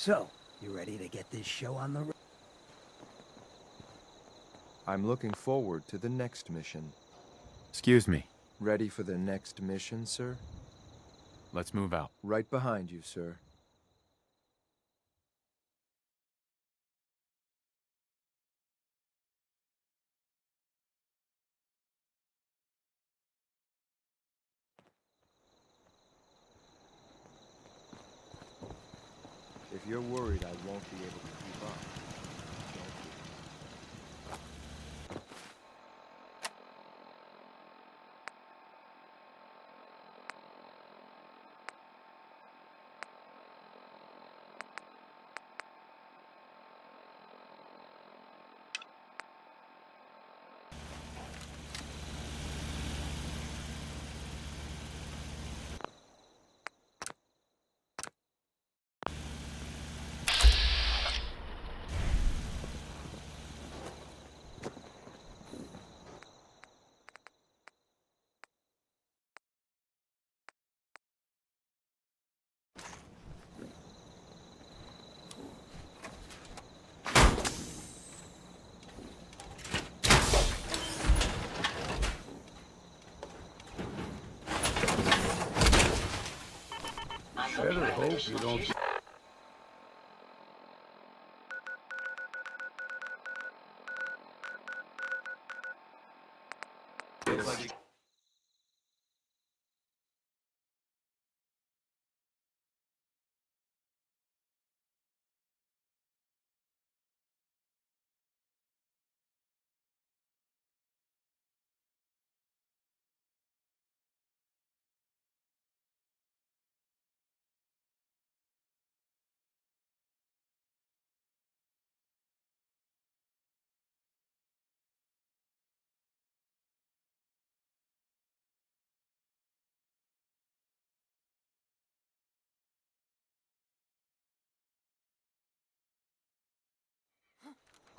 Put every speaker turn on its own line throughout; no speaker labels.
So, you ready to get this show on the road?
I'm looking forward to the next mission.
Excuse me.
Ready for the next mission, sir?
Let's move out.
Right behind you, sir. If you're worried I won't be able to keep up, don't be.
Better hope you don't.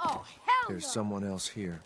Oh, hell
There's
no!
someone else here.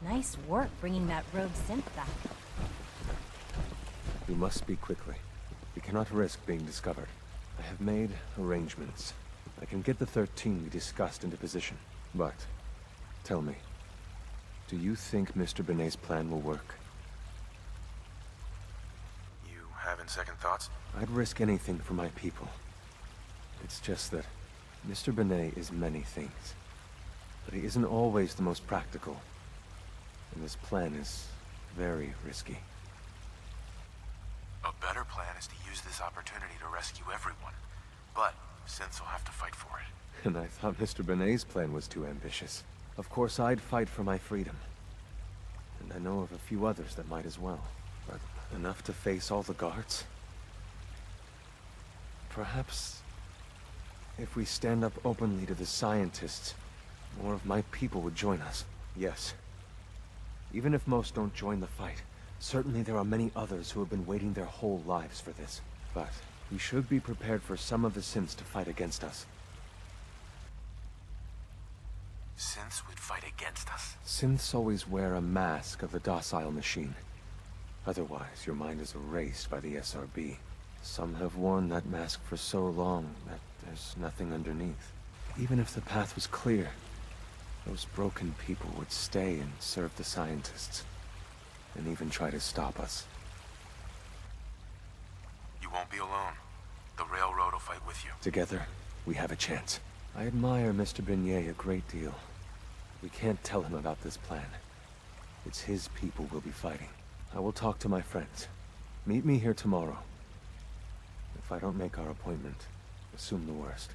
Nice work bringing that rogue synth back.
We must speak quickly. We cannot risk being discovered. I have made arrangements. I can get the 13 we discussed into position. But, tell me, do you think Mr. Benet's plan will work?
You having second thoughts?
I'd risk anything for my people. It's just that Mr. Benet is many things. But he isn't always the most practical. and this plan is very risky.
A better plan is to use this opportunity to rescue everyone. But Synths will have to fight for it.
And I thought Mr. Benet's plan was too ambitious. Of course, I'd fight for my freedom. And I know of a few others that might as well. But enough to face all the guards? Perhaps if we stand up openly to the scientists, more of my people would join us. Yes. Even if most don't join the fight, certainly there are many others who have been waiting their whole lives for this. But we should be prepared for some of the Synths to fight against us.
Synths would fight against us?
Synths always wear a mask of the docile machine. Otherwise, your mind is erased by the SRB. Some have worn that mask for so long that there's nothing underneath. Even if the path was clear, those broken people would stay and serve the scientists, and even try to stop us.
You won't be alone. The Railroad will fight with you.
Together, we have a chance. I admire Mr. Benet a great deal. We can't tell him about this plan. It's his people we'll be fighting. I will talk to my friends. Meet me here tomorrow. If I don't make our appointment, assume the worst.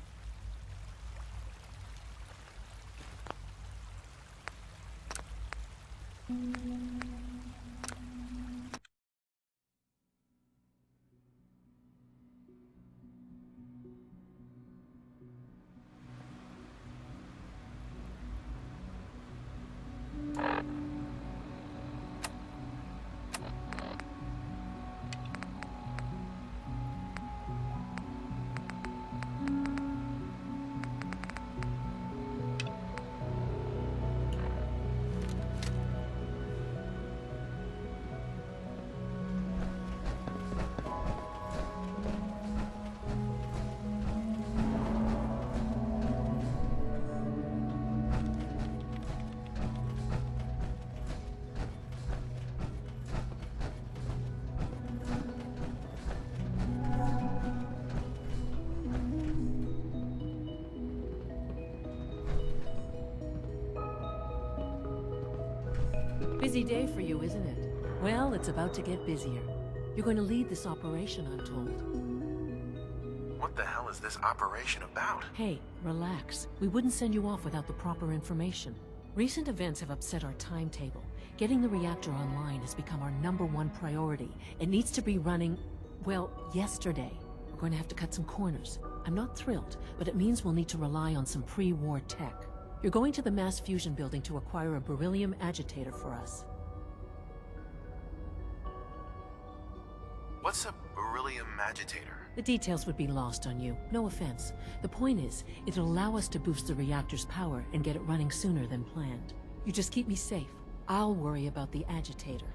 Busy day for you, isn't it? Well, it's about to get busier. You're going to lead this operation, I'm told.
What the hell is this operation about?
Hey, relax. We wouldn't send you off without the proper information. Recent events have upset our timetable. Getting the reactor online has become our #1 priority. It needs to be running, well, yesterday. We're going to have to cut some corners. I'm not thrilled, but it means we'll need to rely on some pre-war tech. You're going to the mass fusion building to acquire a beryllium agitator for us.
What's a beryllium agitator?
The details would be lost on you. No offense. The point is, it'll allow us to boost the reactor's power and get it running sooner than planned. You just keep me safe. I'll worry about the agitator.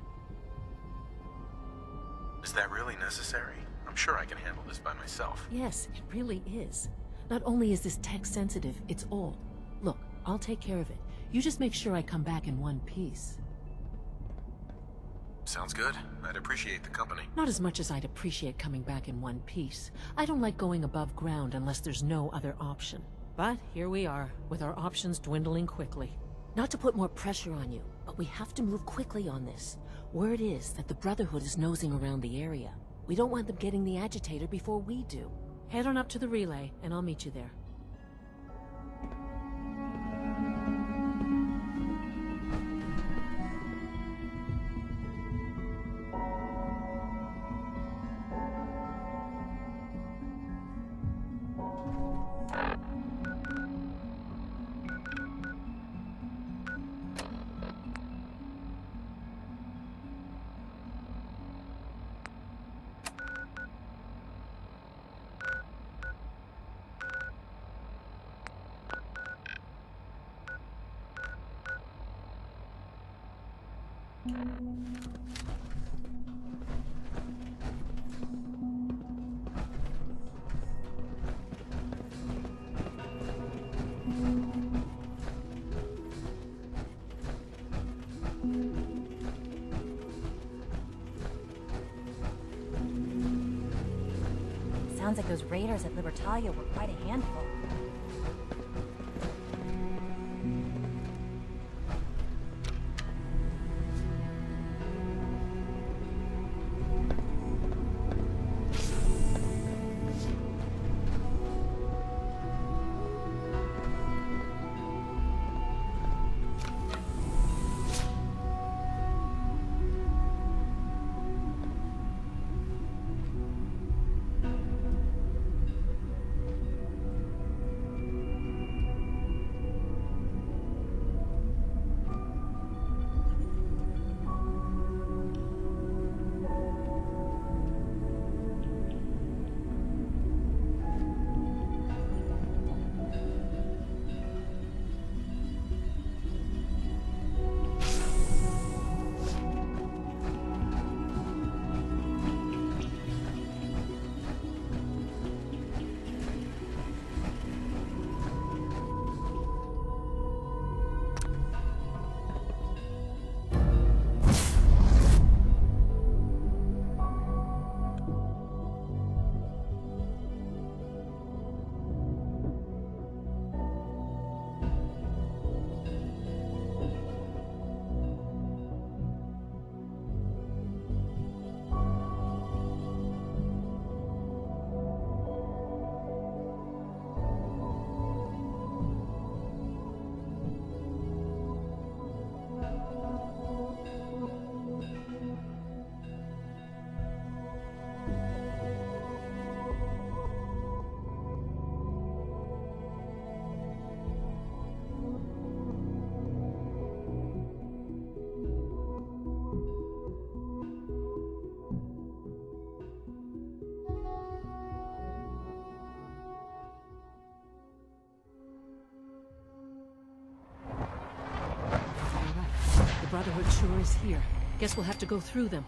Is that really necessary? I'm sure I can handle this by myself.
Yes, it really is. Not only is this tech sensitive, it's old. Look, I'll take care of it. You just make sure I come back in one piece.
Sounds good. I'd appreciate the company.
Not as much as I'd appreciate coming back in one piece. I don't like going above ground unless there's no other option. But here we are, with our options dwindling quickly. Not to put more pressure on you, but we have to move quickly on this. Word is that the Brotherhood is nosing around the area. We don't want them getting the agitator before we do. Head on up to the relay, and I'll meet you there.
Sounds like those raiders at Libertalia were quite a handful.
Brotherhood sure is here. Guess we'll have to go through them.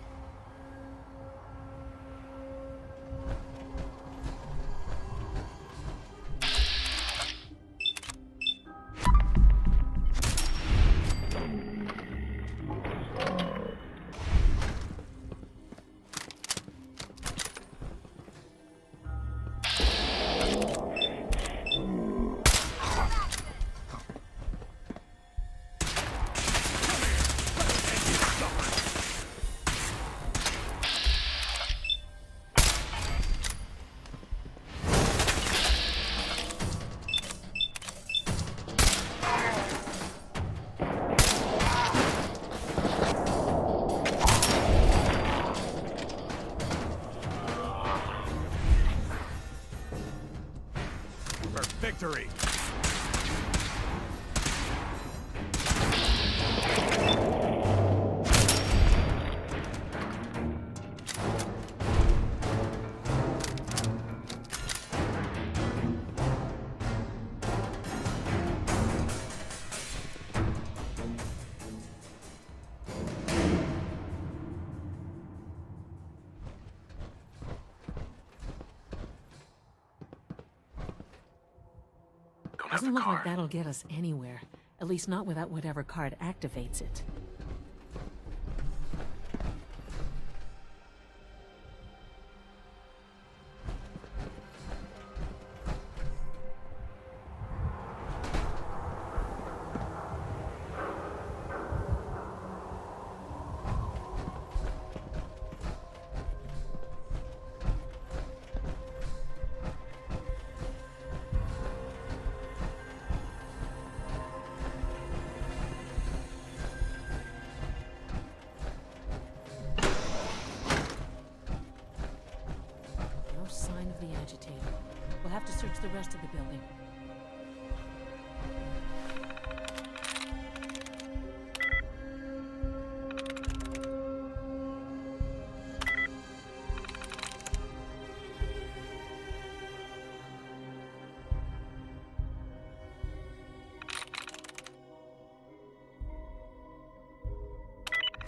Victory!
Doesn't look like that'll get us anywhere. At least not without whatever card activates it. No sign of the agitator. We'll have to search the rest of the building.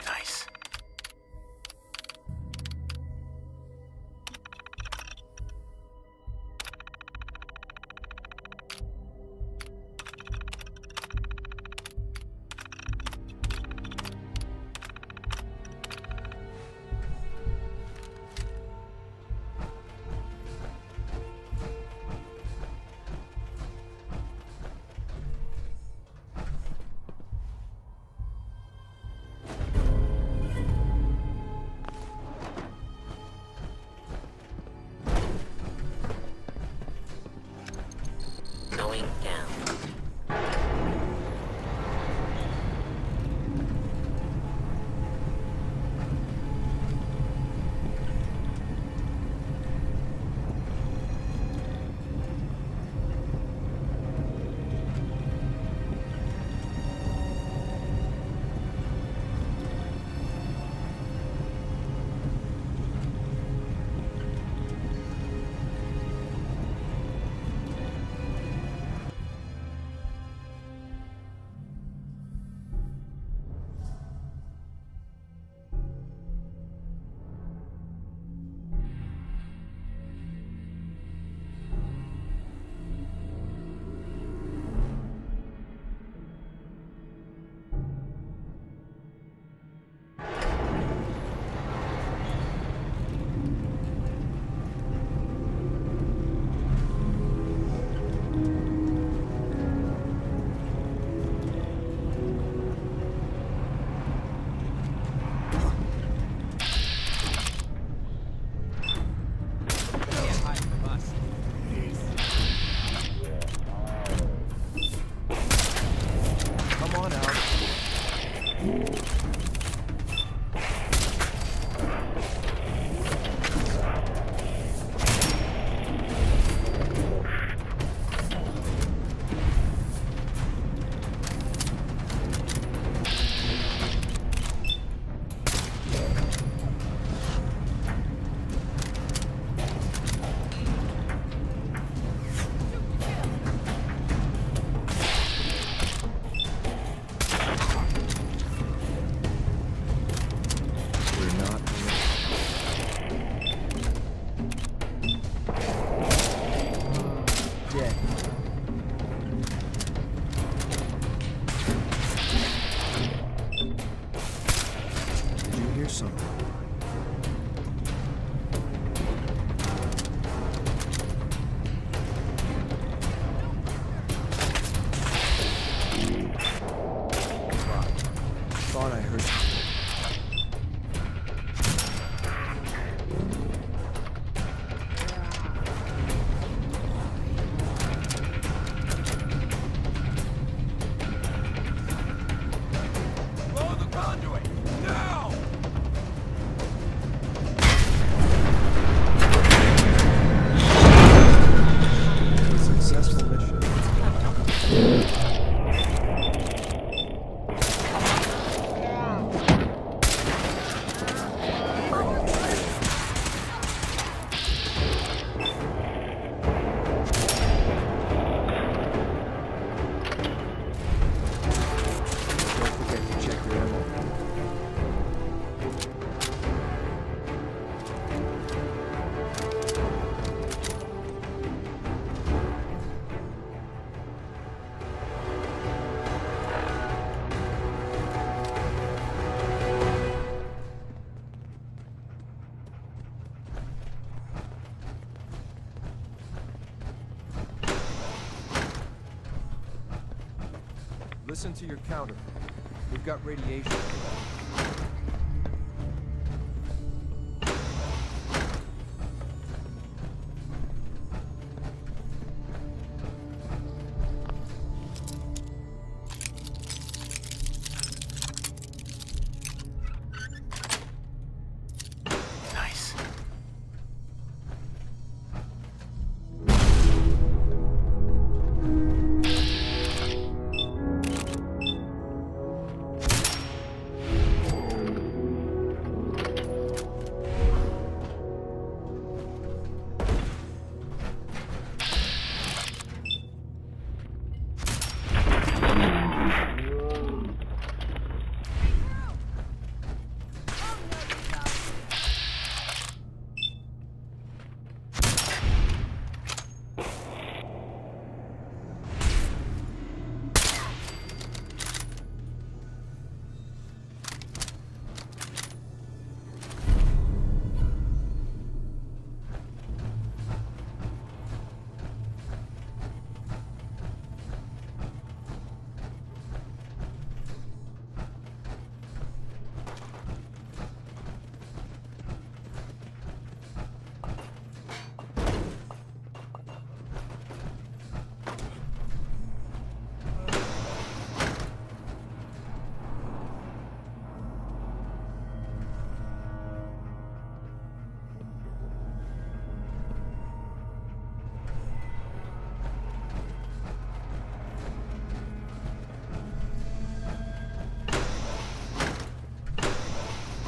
Nice.
thought I heard...
Blow the conduit! Now!
A successful mission. Don't forget to check your ammo. Listen to your counter. We've got radiation.
Nice.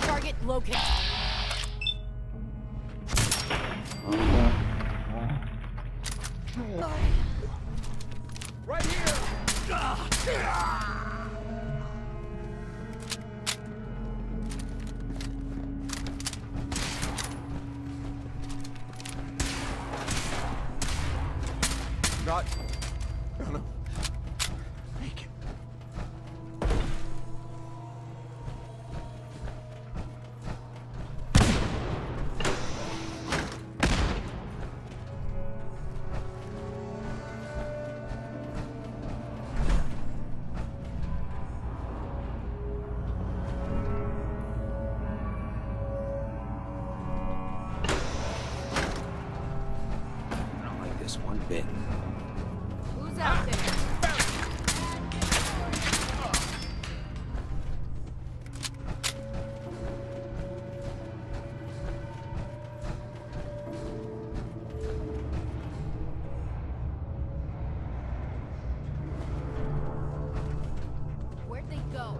Target located.
Right here!
Got... Oh, no.
Make it.
I don't like this one bit.
Who's out there? Where'd they go?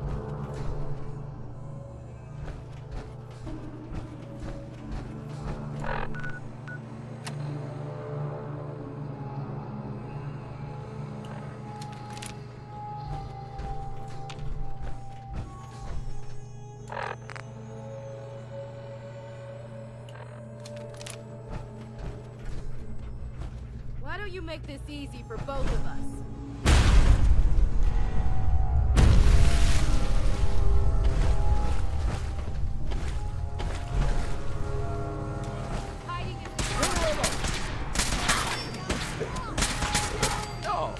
Why don't you make this easy for both of us? Hiding in
No!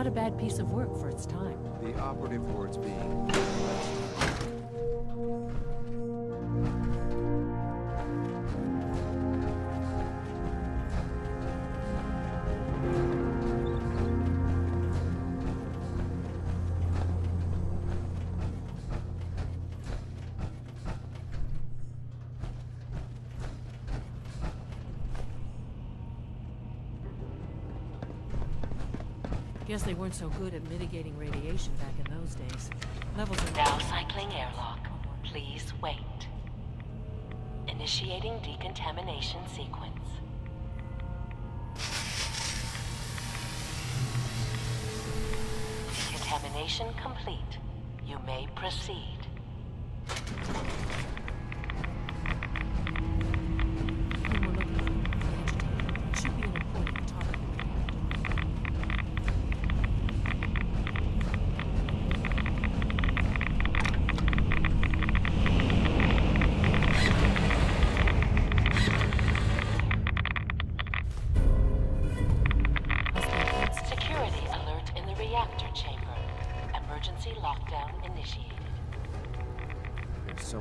Not a bad piece of work for its time.
The operative words being...
Guess they weren't so good at mitigating radiation back in those days. Levels are
Now cycling airlock. Please wait. Initiating decontamination sequence. Decontamination complete. You may proceed.
When we're looking for the agitator, it should be an important target.
Security alert in the reactor chamber. Emergency lockdown initiated.
There's so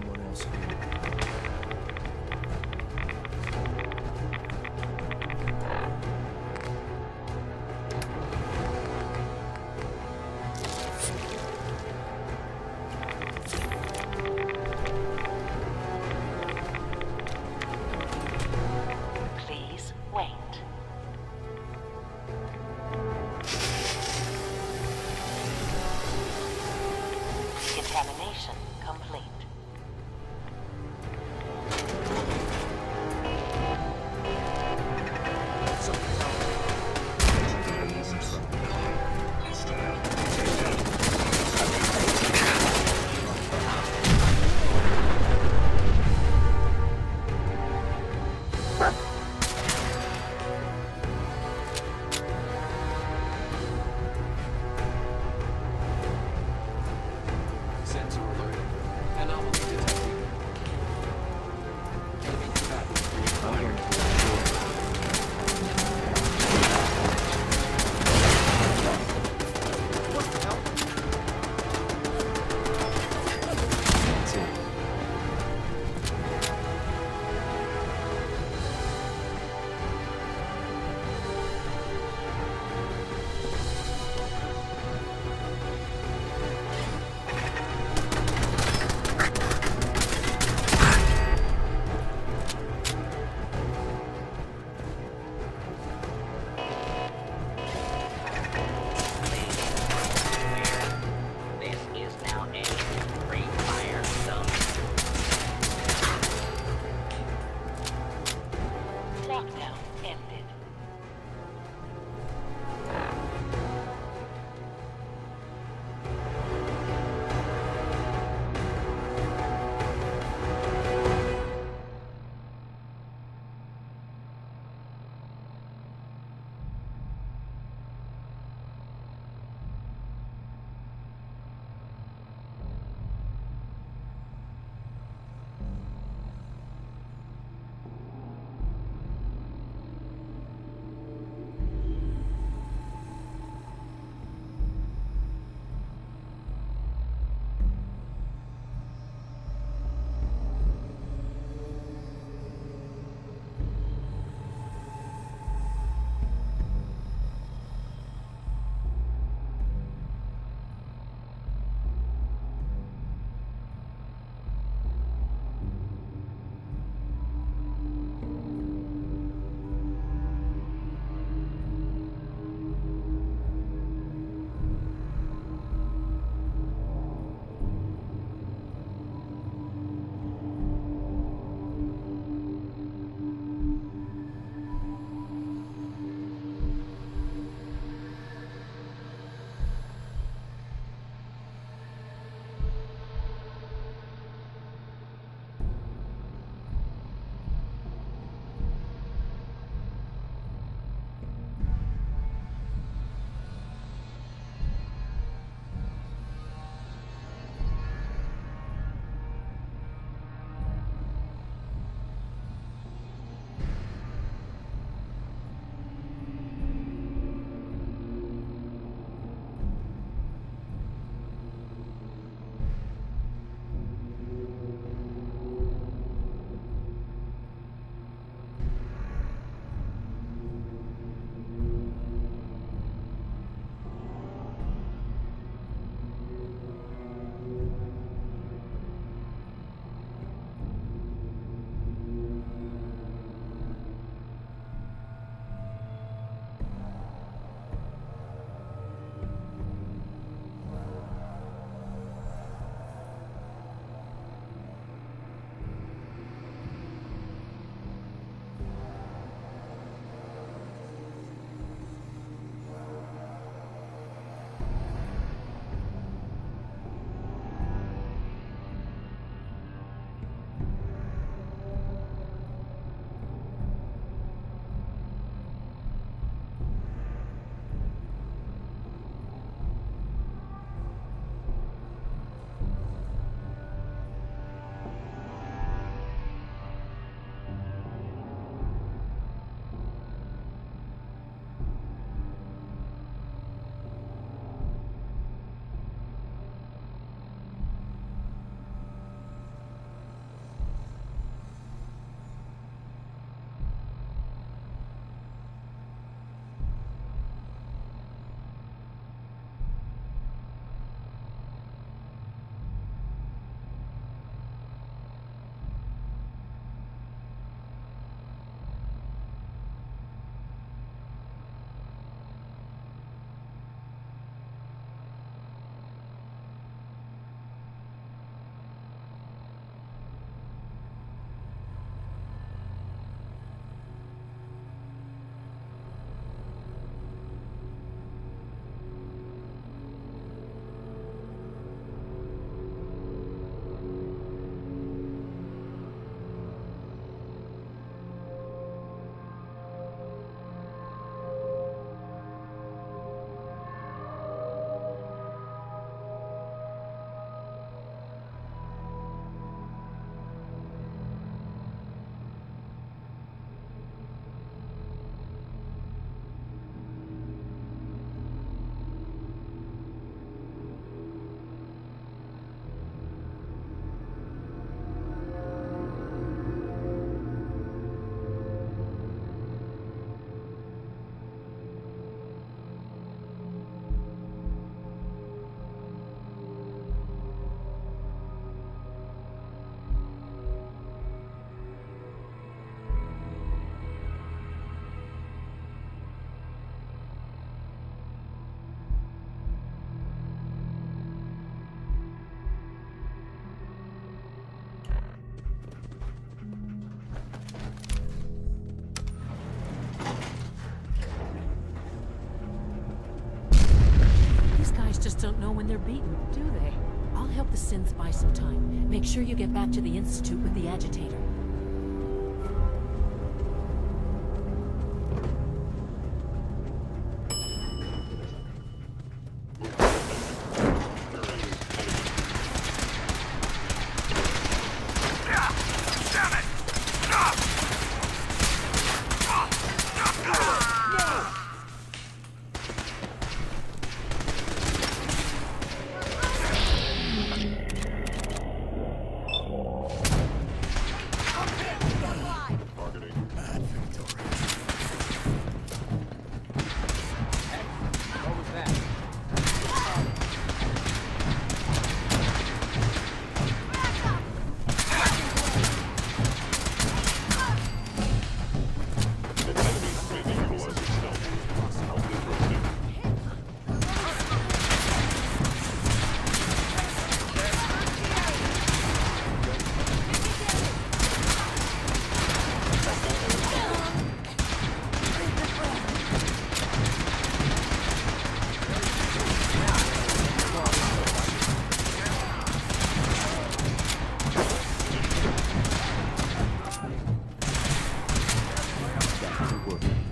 just don't know when they're beaten, do they? I'll help the synths buy some time. Make sure you get back to the Institute with the agitator.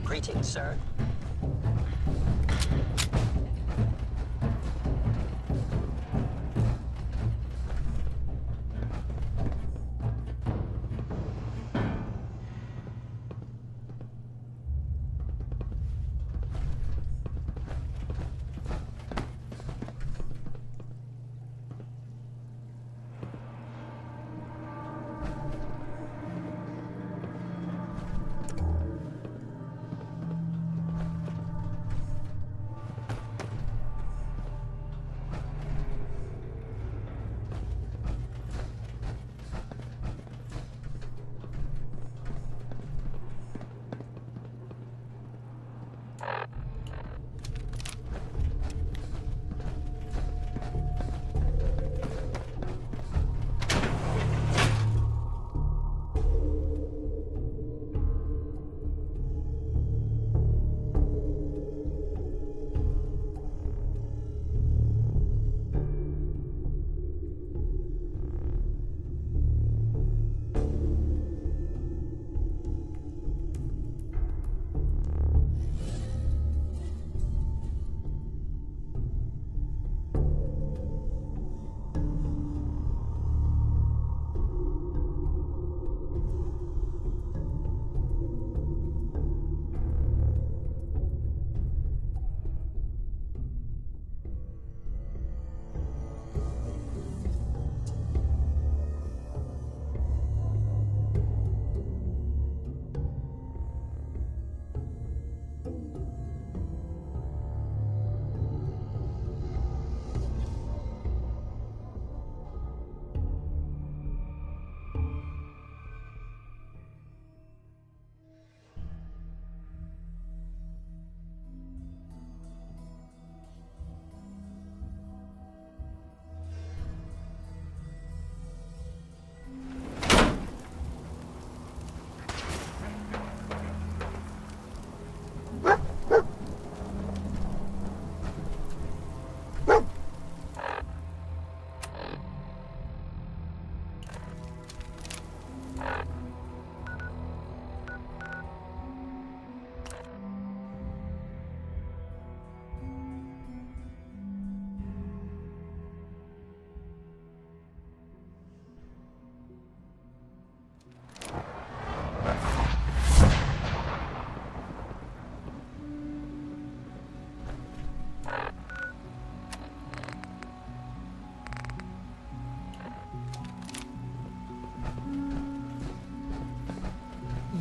Greetings, sir.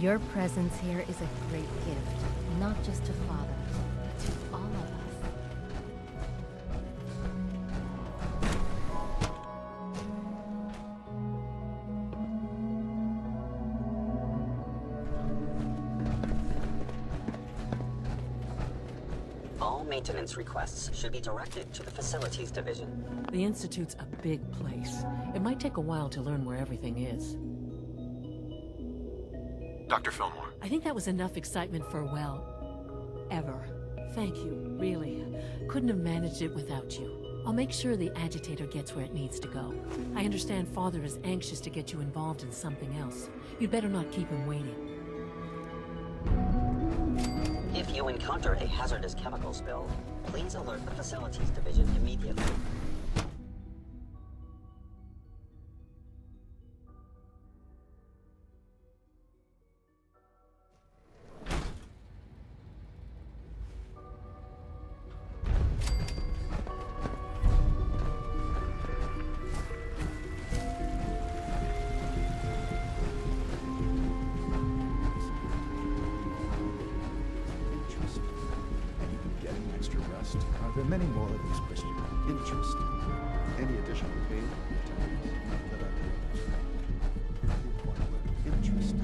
Your presence here is a great gift, not just to Father, but to all of us.
All maintenance requests should be directed to the Facilities Division.
The Institute's a big place. It might take a while to learn where everything is.
Dr. Fillmore.
I think that was enough excitement for, well, ever. Thank you, really. Couldn't have managed it without you. I'll make sure the agitator gets where it needs to go. I understand Father is anxious to get you involved in something else. You'd better not keep him waiting.
If you encounter a hazardous chemical spill, please alert the Facilities Division immediately.
Are there many more of these questions?
Interest. Any additional pain? That interest.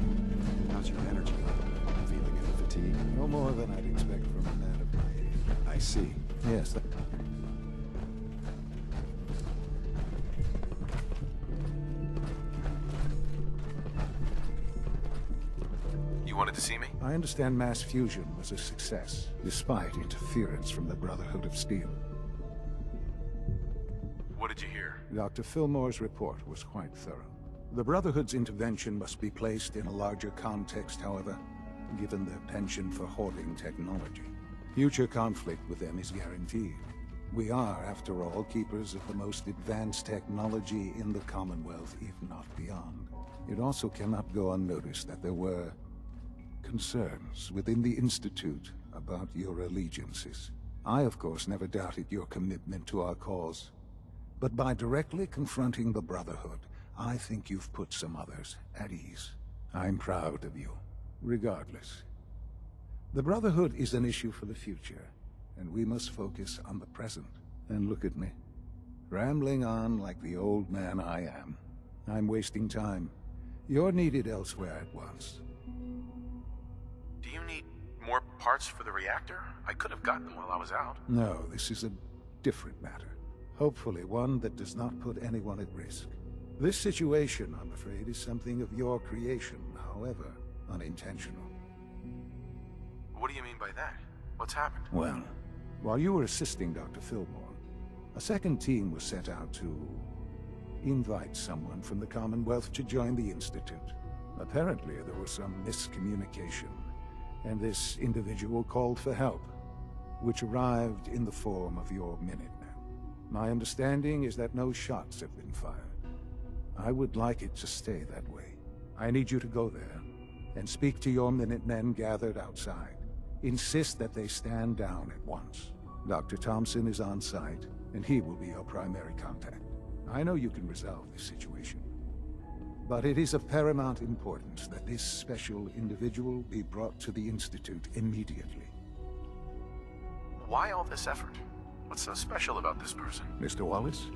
How's your energy level? Feeling any fatigue?
No more than I'd expect from a man of my age.
I see.
Yes,
You wanted to see me?
I understand mass fusion was a success, despite interference from the Brotherhood of Steel.
What did you hear?
Dr. Fillmore's report was quite thorough. The Brotherhood's intervention must be placed in a larger context, however, given their penchant for hoarding technology. Future conflict with them is guaranteed. We are, after all, keepers of the most advanced technology in the Commonwealth, if not beyond. It also cannot go unnoticed that there were concerns within the Institute about your allegiances. I, of course, never doubted your commitment to our cause. But by directly confronting the Brotherhood, I think you've put some others at ease. I'm proud of you, regardless. The Brotherhood is an issue for the future, and we must focus on the present. And look at me, rambling on like the old man I am. I'm wasting time. You're needed elsewhere at once.
Do you need more parts for the reactor? I could have gotten them while I was out.
No, this is a different matter. Hopefully one that does not put anyone at risk. This situation, I'm afraid, is something of your creation, however unintentional.
What do you mean by that? What's happened?
Well, while you were assisting Dr. Fillmore, a second team was set out to invite someone from the Commonwealth to join the Institute. Apparently, there was some miscommunication, and this individual called for help, which arrived in the form of your Minutemen. My understanding is that no shots have been fired. I would like it to stay that way. I need you to go there and speak to your Minutemen gathered outside. Insist that they stand down at once. Dr. Thompson is on site, and he will be your primary contact. I know you can resolve this situation, but it is of paramount importance that this special individual be brought to the Institute immediately.
Why all this effort? What's so special about this person?
Mr. Wallace?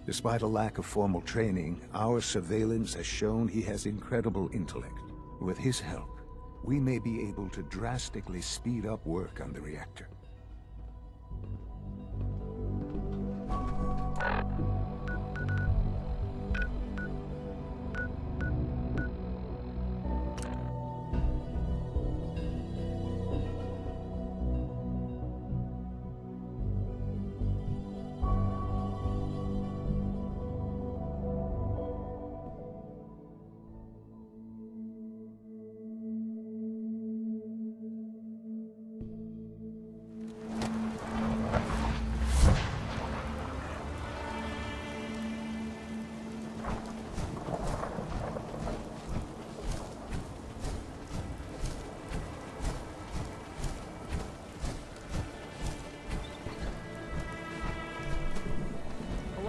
Despite a lack of formal training, our surveillance has shown he has incredible intellect. With his help, we may be able to drastically speed up work on the reactor.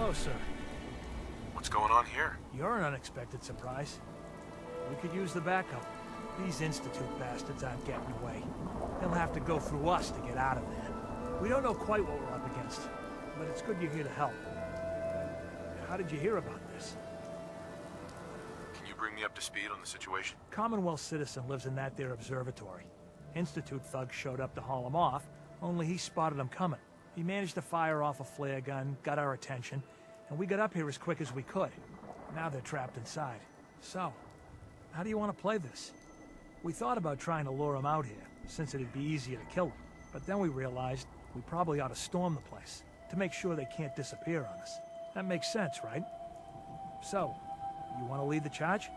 Hello, sir.
What's going on here?
You're an unexpected surprise. We could use the backup. These Institute bastards aren't getting away. They'll have to go through us to get out of there. We don't know quite what we're up against, but it's good you're here to help. How did you hear about this?
Can you bring me up to speed on the situation?
Commonwealth citizen lives in that there observatory. Institute thugs showed up to haul him off, only he spotted them coming. He managed to fire off a flare gun, got our attention, and we got up here as quick as we could. Now they're trapped inside. So, how do you want to play this? We thought about trying to lure him out here, since it'd be easier to kill him. But then we realized we probably ought to storm the place. to make sure they can't disappear on us. That makes sense, right? So, you want to lead the charge?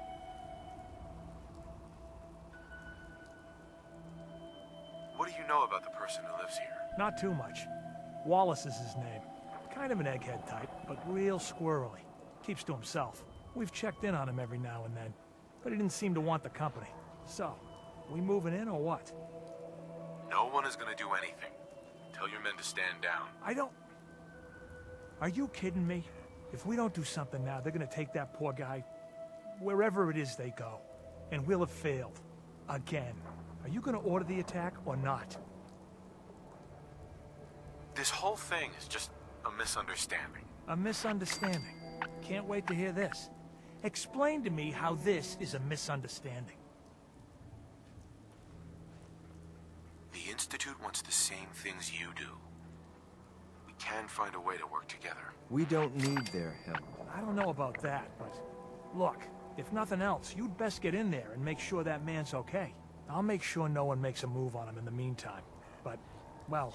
What do you know about the person who lives here?
Not too much. Wallace is his name. Kind of an egghead type, but real squirrely. Keeps to himself. We've checked in on him every now and then, but he didn't seem to want the company. So, we moving in or what?
No one is gonna do anything. Tell your men to stand down.
I don't... Are you kidding me? If we don't do something now, they're gonna take that poor guy wherever it is they go. And we'll have failed. Again. Are you gonna order the attack or not?
This whole thing is just a misunderstanding.
A misunderstanding. Can't wait to hear this. Explain to me how this is a misunderstanding.
The Institute wants the same things you do. We can find a way to work together.
We don't need their help.
I don't know about that, but... Look, if nothing else, you'd best get in there and make sure that man's okay. I'll make sure no one makes a move on him in the meantime. But, well,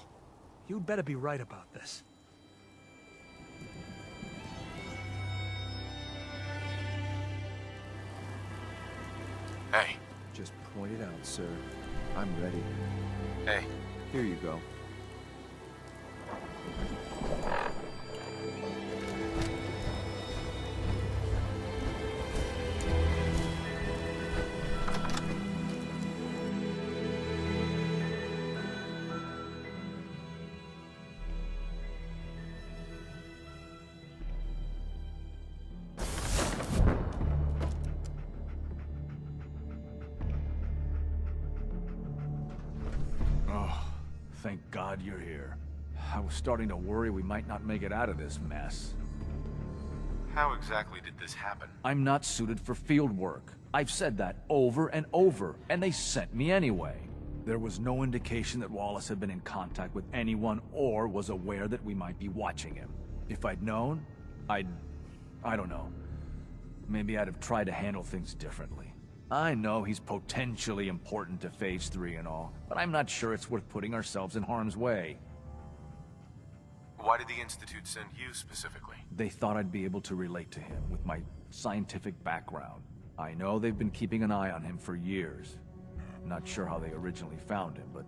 you'd better be right about this.
Hey.
Just point it out, sir. I'm ready.
Hey.
Here you go.
Thank God you're here. I was starting to worry we might not make it out of this mess.
How exactly did this happen?
I'm not suited for field work. I've said that over and over, and they sent me anyway. There was no indication that Wallace had been in contact with anyone or was aware that we might be watching him. If I'd known, I don't know. Maybe I'd have tried to handle things differently. I know he's potentially important to Phase 3 and all, but I'm not sure it's worth putting ourselves in harm's way.
Why did the Institute send you specifically?
They thought I'd be able to relate to him with my scientific background. I know they've been keeping an eye on him for years. Not sure how they originally found him, but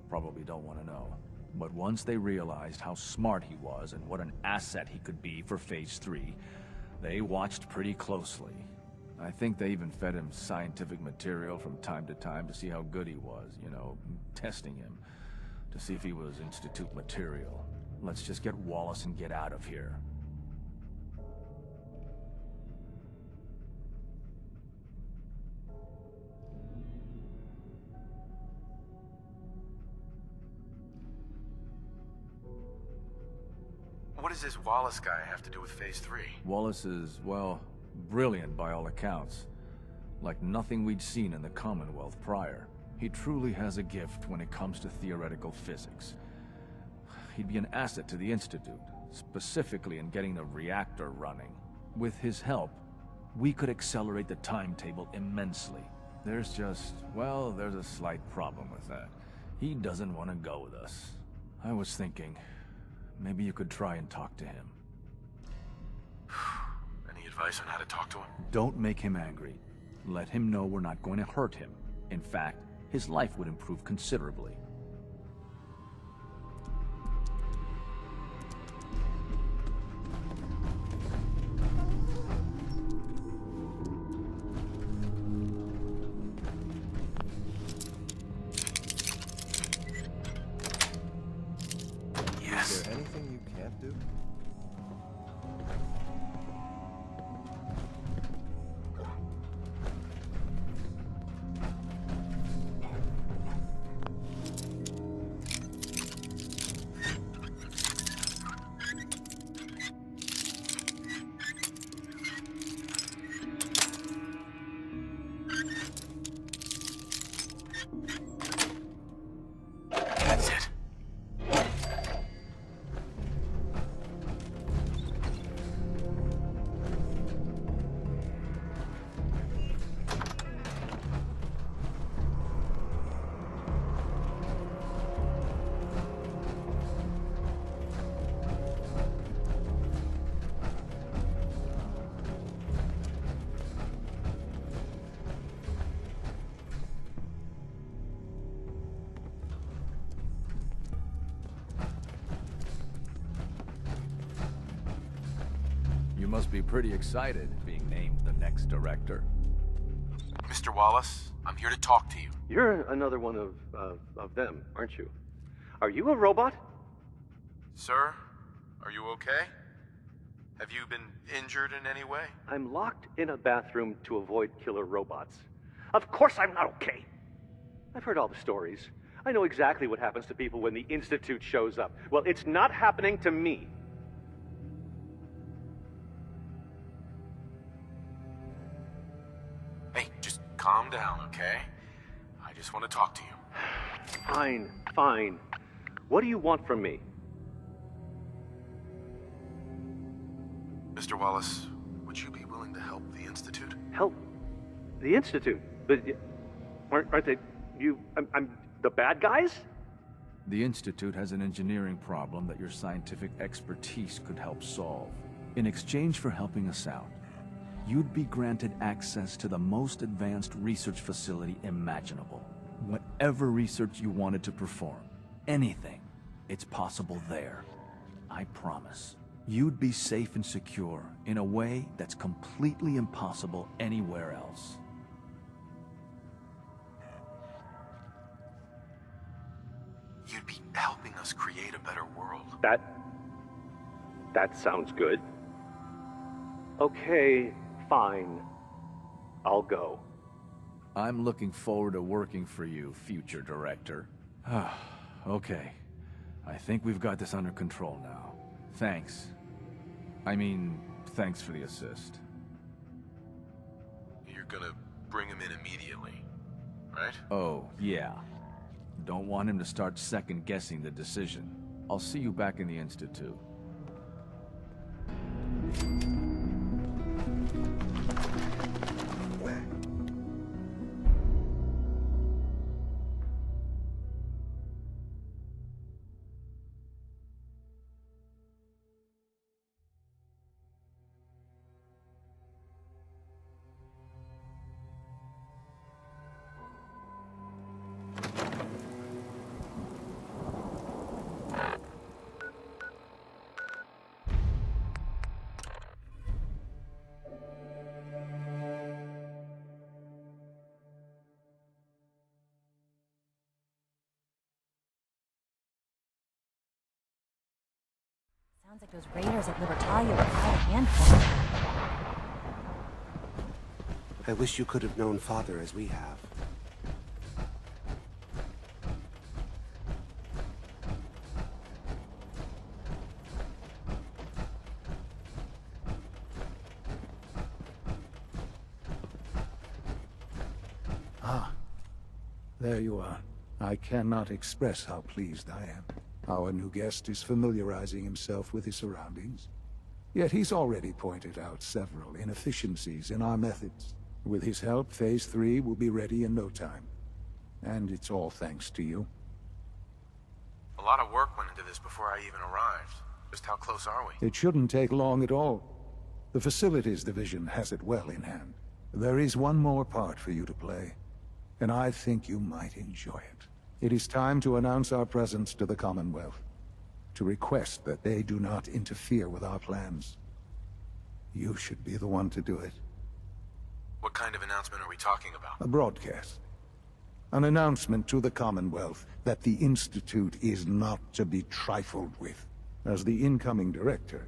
probably don't want to know. But once they realized how smart he was and what an asset he could be for Phase 3, they watched pretty closely. I think they even fed him scientific material from time to time to see how good he was, you know, testing him, to see if he was Institute material. Let's just get Wallace and get out of here.
What does this Wallace guy have to do with Phase 3?
Wallace is, well, brilliant by all accounts. Like nothing we'd seen in the Commonwealth prior. He truly has a gift when it comes to theoretical physics. He'd be an asset to the Institute, specifically in getting the reactor running. With his help, we could accelerate the timetable immensely. There's just, well, there's a slight problem with that. He doesn't want to go with us. I was thinking, maybe you could try and talk to him.
Any advice on how to talk to him?
Don't make him angry. Let him know we're not going to hurt him. In fact, his life would improve considerably.
Is there anything you can't do?
That's it.
must be pretty excited being named the next director.
Mr. Wallace, I'm here to talk to you.
You're another one of them, aren't you? Are you a robot?
Sir, are you okay? Have you been injured in any way?
I'm locked in a bathroom to avoid killer robots. Of course I'm not okay. I've heard all the stories. I know exactly what happens to people when the Institute shows up. Well, it's not happening to me.
Hey, just calm down, okay? I just want to talk to you.
Fine, fine. What do you want from me?
Mr. Wallace, would you be willing to help the Institute?
Help? The Institute? But aren't they... I'm the bad guys?
The Institute has an engineering problem that your scientific expertise could help solve. In exchange for helping us out, you'd be granted access to the most advanced research facility imaginable. Whatever research you wanted to perform, anything, it's possible there. I promise. You'd be safe and secure in a way that's completely impossible anywhere else.
You'd be helping us create a better world.
That sounds good. Okay, fine. I'll go.
I'm looking forward to working for you, future director. Okay. I think we've got this under control now. Thanks. Thanks for the assist.
You're gonna bring him in immediately, right?
Oh, yeah. Don't want him to start second-guessing the decision. I'll see you back in the Institute.
Sounds like those raiders at Libertalia were quite a handful.
I wish you could have known Father as we have.
Ah, there you are. I cannot express how pleased I am. Our new guest is familiarizing himself with his surroundings. Yet he's already pointed out several inefficiencies in our methods. With his help, Phase 3 will be ready in no time. And it's all thanks to you.
A lot of work went into this before I even arrived. Just how close are we?
It shouldn't take long at all. The Facilities Division has it well in hand. There is one more part for you to play, and I think you might enjoy it. It is time to announce our presence to the Commonwealth, to request that they do not interfere with our plans. You should be the one to do it.
What kind of announcement are we talking about?
A broadcast. An announcement to the Commonwealth that the Institute is not to be trifled with. As the incoming director,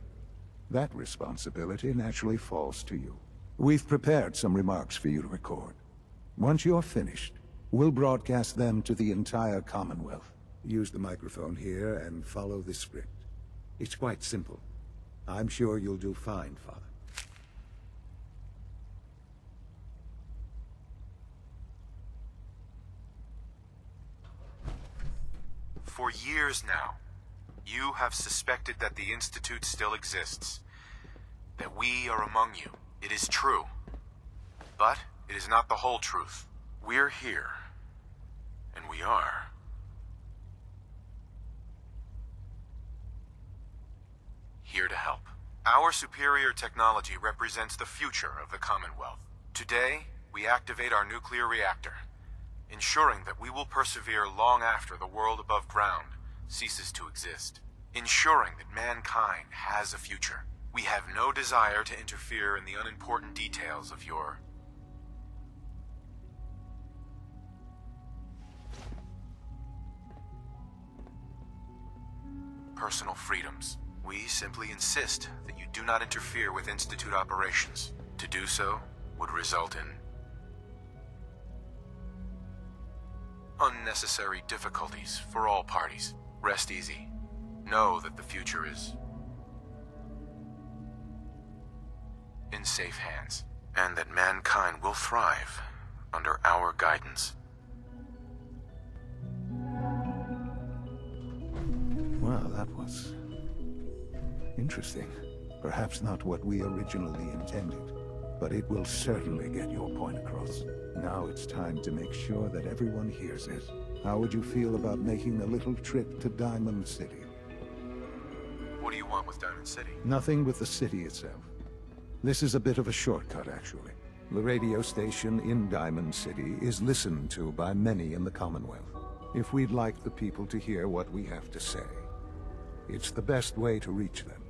that responsibility naturally falls to you. We've prepared some remarks for you to record. Once you're finished, we'll broadcast them to the entire Commonwealth. Use the microphone here and follow the script. It's quite simple. I'm sure you'll do fine, Father.
For years now, you have suspected that the Institute still exists. That we are among you. It is true. But it is not the whole truth. We're here. And we are. Here to help. Our superior technology represents the future of the Commonwealth. Today, we activate our nuclear reactor, ensuring that we will persevere long after the world above ground ceases to exist. Ensuring that mankind has a future. We have no desire to interfere in the unimportant details of your personal freedoms. We simply insist that you do not interfere with Institute operations. To do so would result in unnecessary difficulties for all parties. Rest easy. Know that the future is in safe hands, and that mankind will thrive under our guidance.
Well, that was interesting. Perhaps not what we originally intended, but it will certainly get your point across. Now it's time to make sure that everyone hears it. How would you feel about making a little trip to Diamond City?
What do you want with Diamond City?
Nothing with the city itself. This is a bit of a shortcut, actually. The radio station in Diamond City is listened to by many in the Commonwealth. If we'd like the people to hear what we have to say, it's the best way to reach them.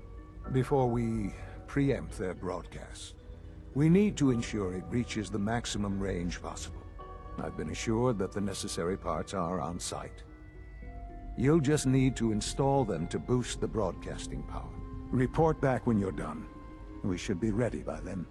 Before we preempt their broadcast, we need to ensure it reaches the maximum range possible. I've been assured that the necessary parts are on site. You'll just need to install them to boost the broadcasting power. Report back when you're done. We should be ready by then.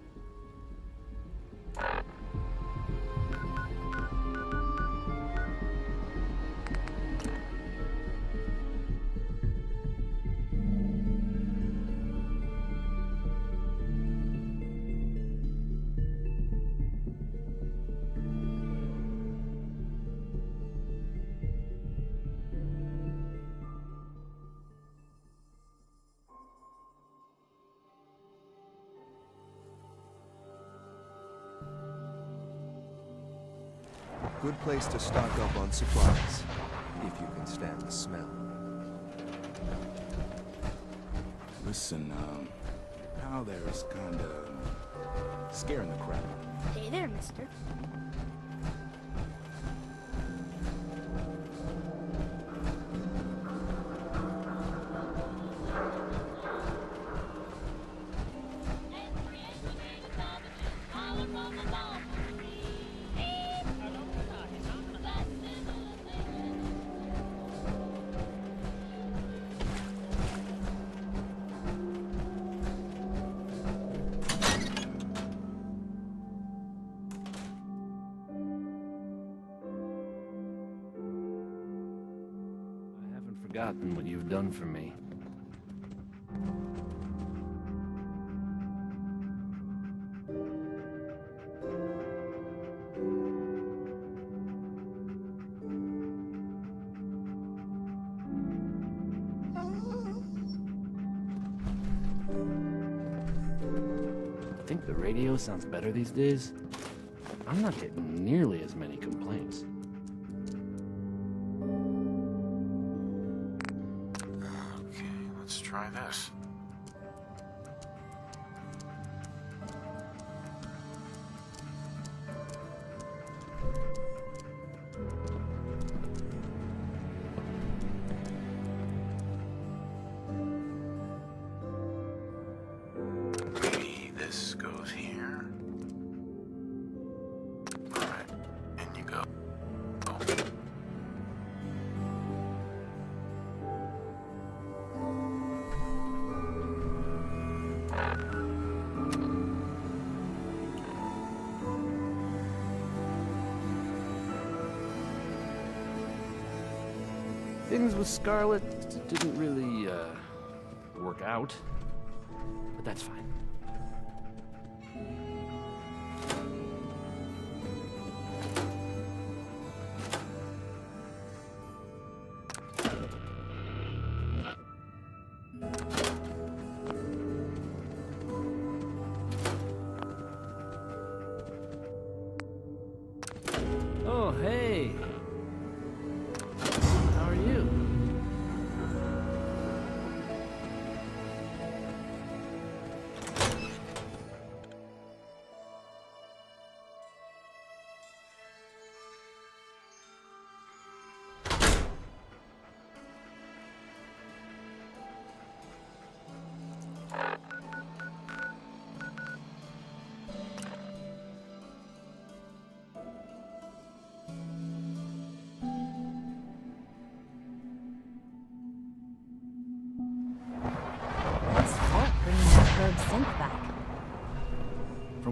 Good place to stock up on supplies, if you can stand the smell.
Listen, now there's kinda scaring the crap out of me.
Hey there, mister.
Forgotten what you've done for me. Think the radio sounds better these days? I'm not getting nearly as many complaints.
Let's try this. Maybe this goes here. All right, in you go.
Things with Scarlet didn't really, work out, but that's fine. Oh, hey! How are you?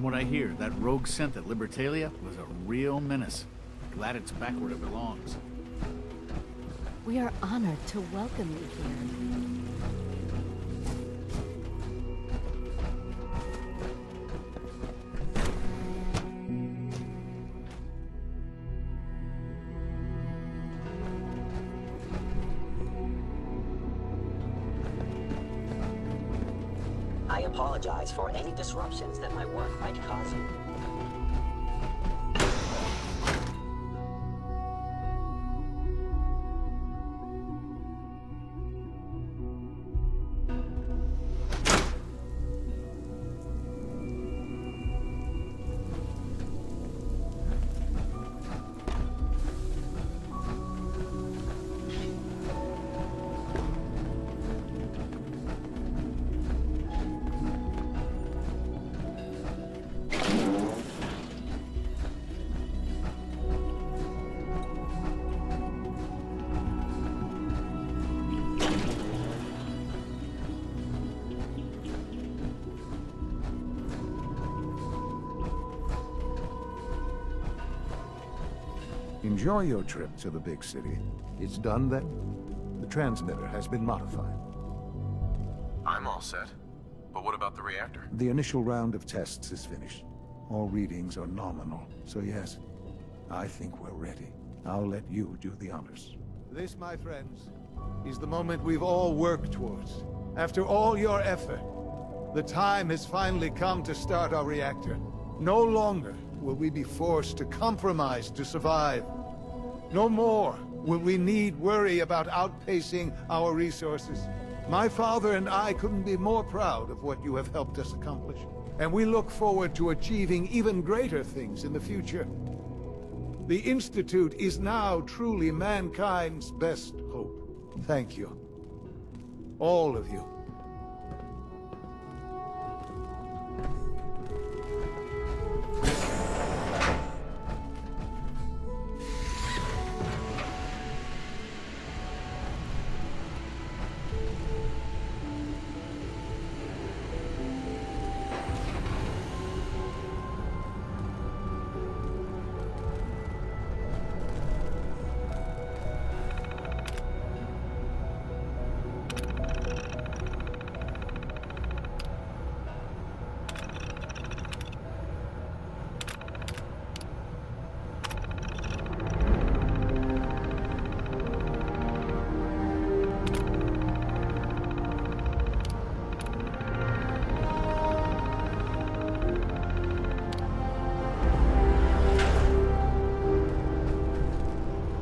what I hear, that rogue scent at Libertalia was a real menace. Glad it's back where it belongs.
We are honored to welcome you here.
I apologize for any disruptions that my work might cause you.
Enjoy your trip to the big city. It's done then? The transmitter has been modified.
I'm all set. But what about the reactor?
The initial round of tests is finished. All readings are nominal, so yes, I think we're ready. I'll let you do the honors. This, my friends, is the moment we've all worked towards. After all your effort, the time has finally come to start our reactor. No longer will we be forced to compromise to survive. No more will we need worry about outpacing our resources. My father and I couldn't be more proud of what you have helped us accomplish. And we look forward to achieving even greater things in the future. The Institute is now truly mankind's best hope. Thank you. All of you.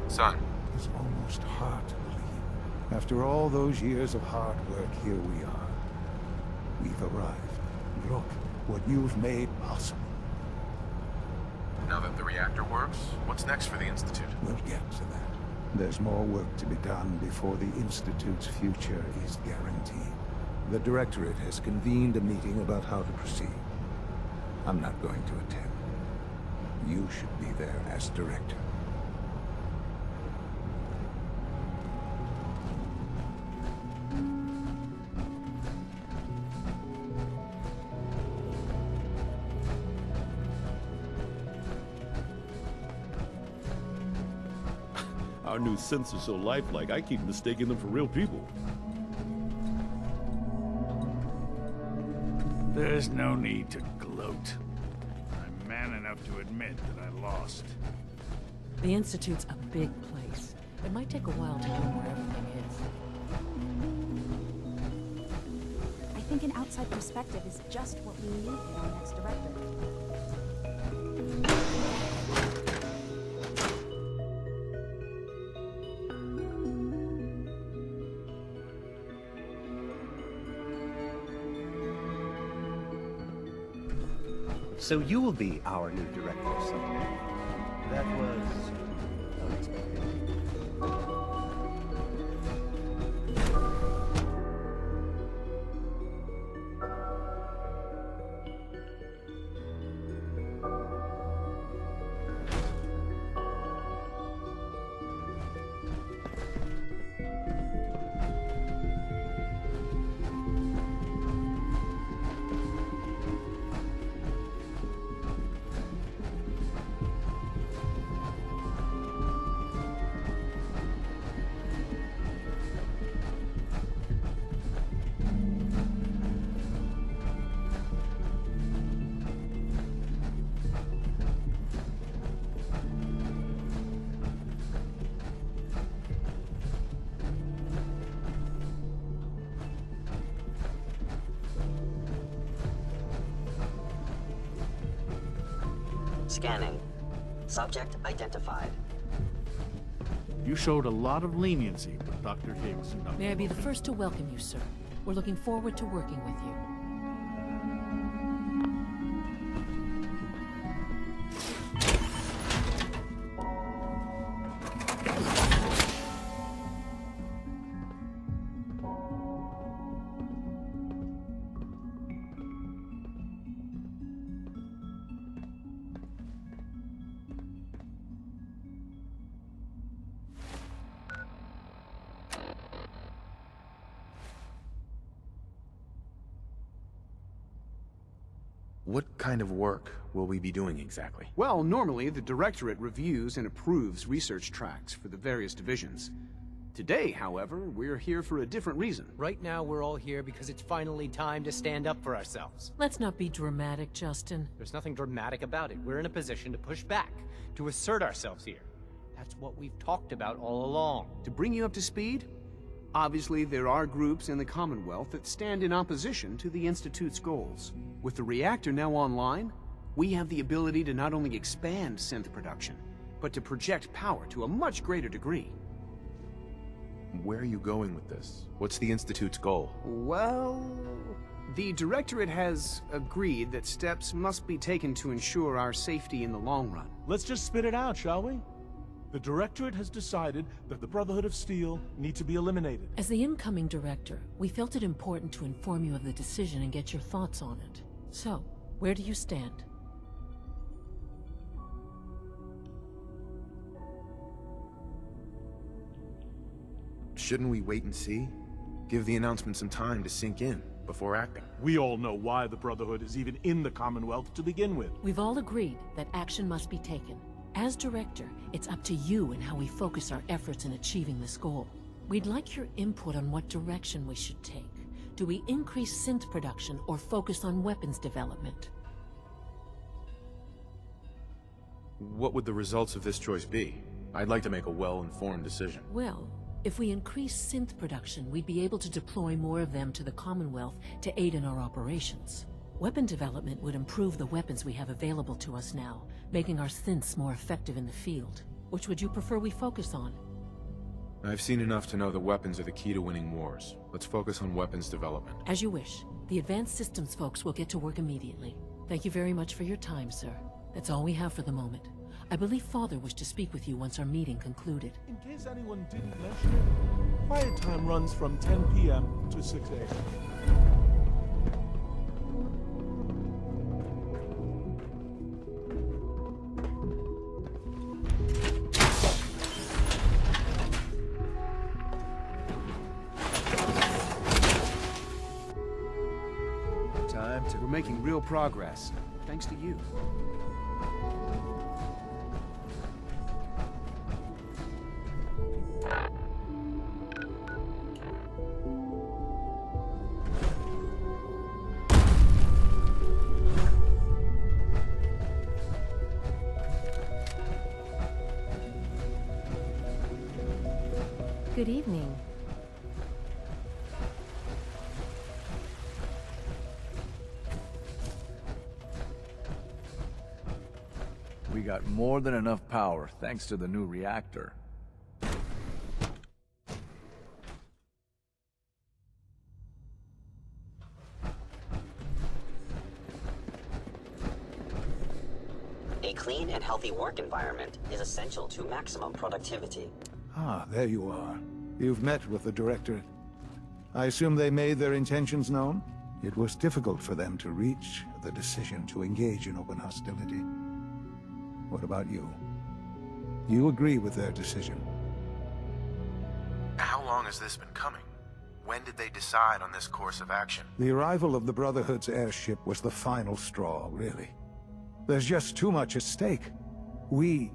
Son.
It's almost hard to believe. After all those years of hard work, here we are. We've arrived. Look what you've made possible.
Now that the reactor works, what's next for the Institute?
We'll get to that. There's more work to be done before the Institute's future is guaranteed. The Directorate has convened a meeting about how to proceed. I'm not going to attend. You should be there as Director.
Our new synths are so lifelike, I keep mistaking them for real people.
There's no need to gloat. I'm man enough to admit that I lost.
The Institute's a big place. It might take a while to know where everything is.
I think an outside perspective is just what we need for our next director.
So you will be our new director of something. That was unexpected.
Scanning. Subject identified.
You showed a lot of leniency with Dr. Higgs.
May I be the first to welcome you, sir. We're looking forward to working with you.
What kind of work will we be doing exactly?
Well, normally the Directorate reviews and approves research tracks for the various divisions. Today, however, we're here for a different reason.
Right now, we're all here because it's finally time to stand up for ourselves.
Let's not be dramatic, Justin.
There's nothing dramatic about it. We're in a position to push back, to assert ourselves here. That's what we've talked about all along.
To bring you up to speed, obviously there are groups in the Commonwealth that stand in opposition to the Institute's goals. With the reactor now online, we have the ability to not only expand synth production, but to project power to a much greater degree.
Where are you going with this? What's the Institute's goal?
Well, the Directorate has agreed that steps must be taken to ensure our safety in the long run.
Let's just spit it out, shall we? The Directorate has decided that the Brotherhood of Steel need to be eliminated.
As the incoming director, we felt it important to inform you of the decision and get your thoughts on it. So, where do you stand?
Shouldn't we wait and see? Give the announcement some time to sink in before acting.
We all know why the Brotherhood is even in the Commonwealth to begin with.
We've all agreed that action must be taken. As director, it's up to you and how we focus our efforts in achieving this goal. We'd like your input on what direction we should take. Do we increase synth production or focus on weapons development?
What would the results of this choice be? I'd like to make a well-informed decision.
Well, if we increase synth production, we'd be able to deploy more of them to the Commonwealth to aid in our operations. Weapon development would improve the weapons we have available to us now, making our synths more effective in the field. Which would you prefer we focus on?
I've seen enough to know that weapons are the key to winning wars. Let's focus on weapons development.
As you wish. The Advanced Systems folks will get to work immediately. Thank you very much for your time, sir. That's all we have for the moment. I believe Father wished to speak with you once our meeting concluded.
In case anyone didn't mention it, quiet time runs from 10 p.m. to 6 a.m.
We're making real progress, thanks to you.
Good evening.
We got more than enough power thanks to the new reactor.
A clean and healthy work environment is essential to maximum productivity.
Ah, there you are. You've met with the Directorate. I assume they made their intentions known? It was difficult for them to reach the decision to engage in open hostility. What about you? You agree with their decision?
How long has this been coming? When did they decide on this course of action?
The arrival of the Brotherhood's airship was the final straw, really. There's just too much at stake. You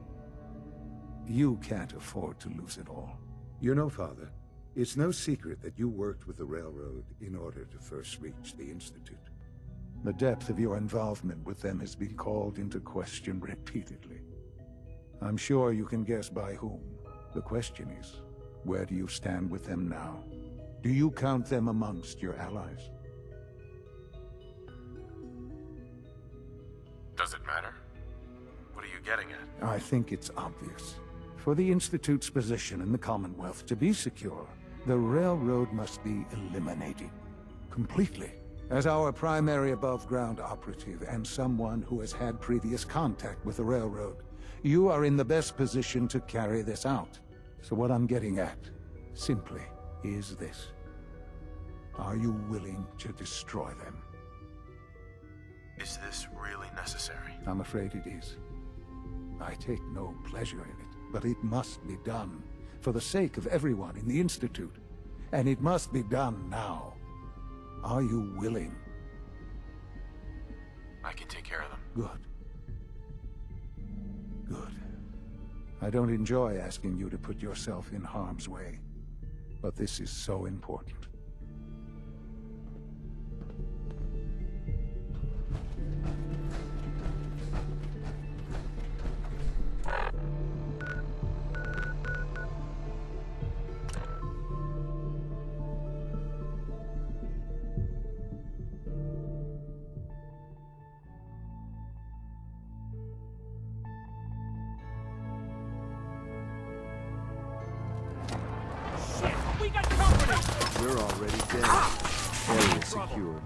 can't afford to lose it all.
You know, Father, it's no secret that you worked with the Railroad in order to first reach the Institute.
The depth of your involvement with them has been called into question repeatedly. I'm sure you can guess by whom. The question is, where do you stand with them now? Do you count them amongst your allies?
Does it matter?
I think it's obvious. For the Institute's position in the Commonwealth to be secure, the Railroad must be eliminated. Completely. As our primary above-ground operative and someone who has had previous contact with the Railroad, you are in the best position to carry this out. So what I'm getting at, simply, is this. Are you willing to destroy them?
Is this really necessary?
I'm afraid it is. I take no pleasure in it, but it must be done, for the sake of everyone in the Institute. And it must be done now. Are you willing?
I can take care of them.
Good. Good. I don't enjoy asking you to put yourself in harm's way, but this is so important.
We're already dead. Area secured.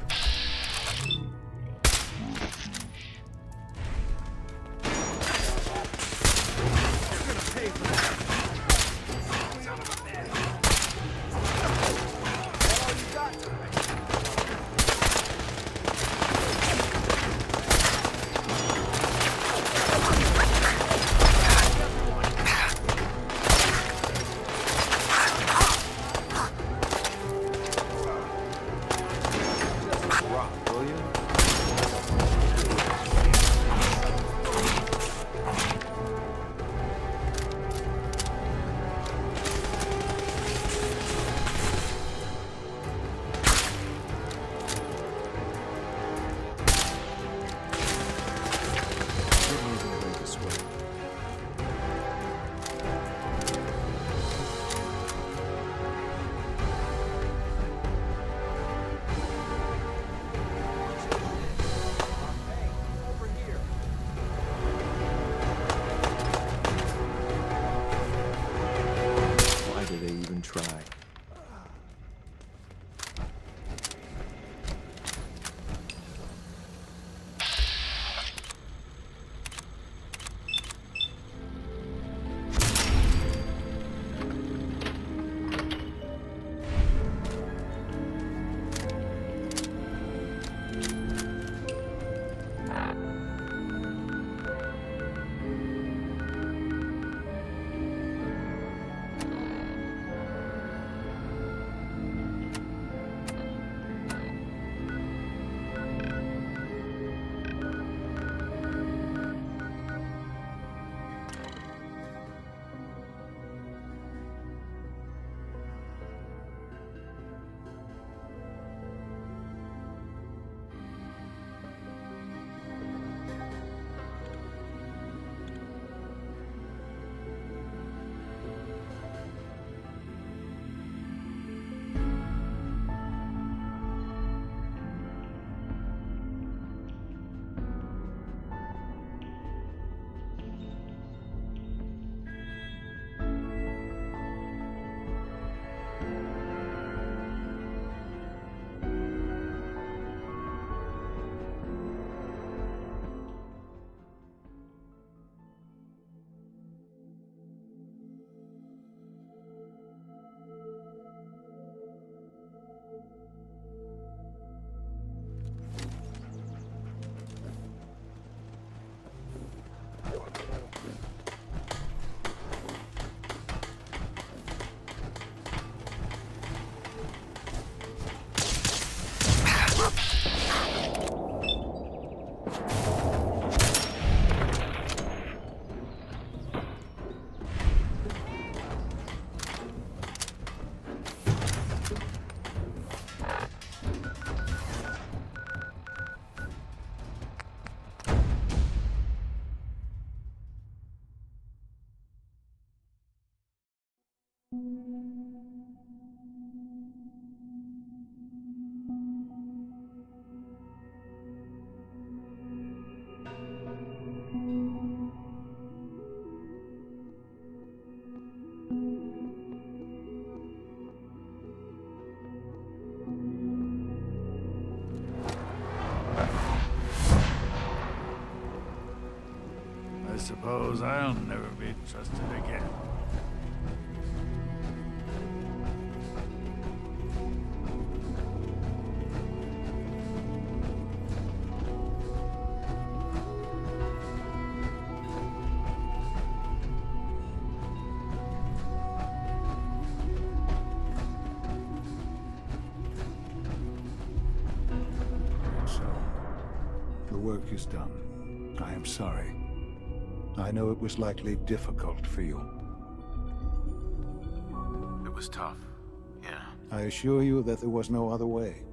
suppose I'll never be trusted again.
The work is done. I am sorry. I know it was likely difficult for you.
It was tough, yeah.
I assure you that there was no other way.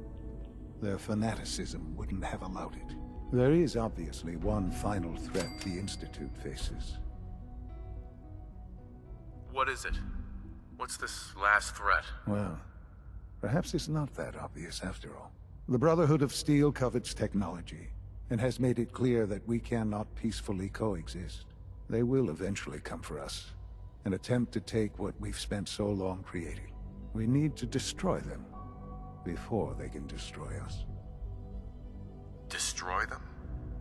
Their fanaticism wouldn't have allowed it. There is obviously one final threat the Institute faces.
What is it? What's this last threat?
Well, perhaps it's not that obvious after all. The Brotherhood of Steel covets technology, and has made it clear that we cannot peacefully coexist. They will eventually come for us, and attempt to take what we've spent so long creating. We need to destroy them, before they can destroy us.
Destroy them?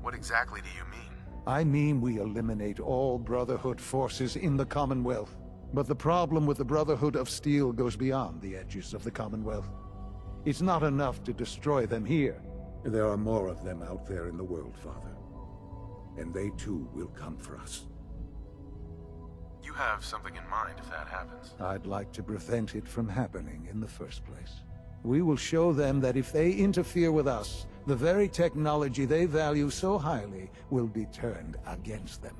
What exactly do you mean?
I mean we eliminate all Brotherhood forces in the Commonwealth. But the problem with the Brotherhood of Steel goes beyond the edges of the Commonwealth. It's not enough to destroy them here.
There are more of them out there in the world, Father. And they too will come for us.
You have something in mind if that happens.
I'd like to prevent it from happening in the first place. We will show them that if they interfere with us, the very technology they value so highly will be turned against them.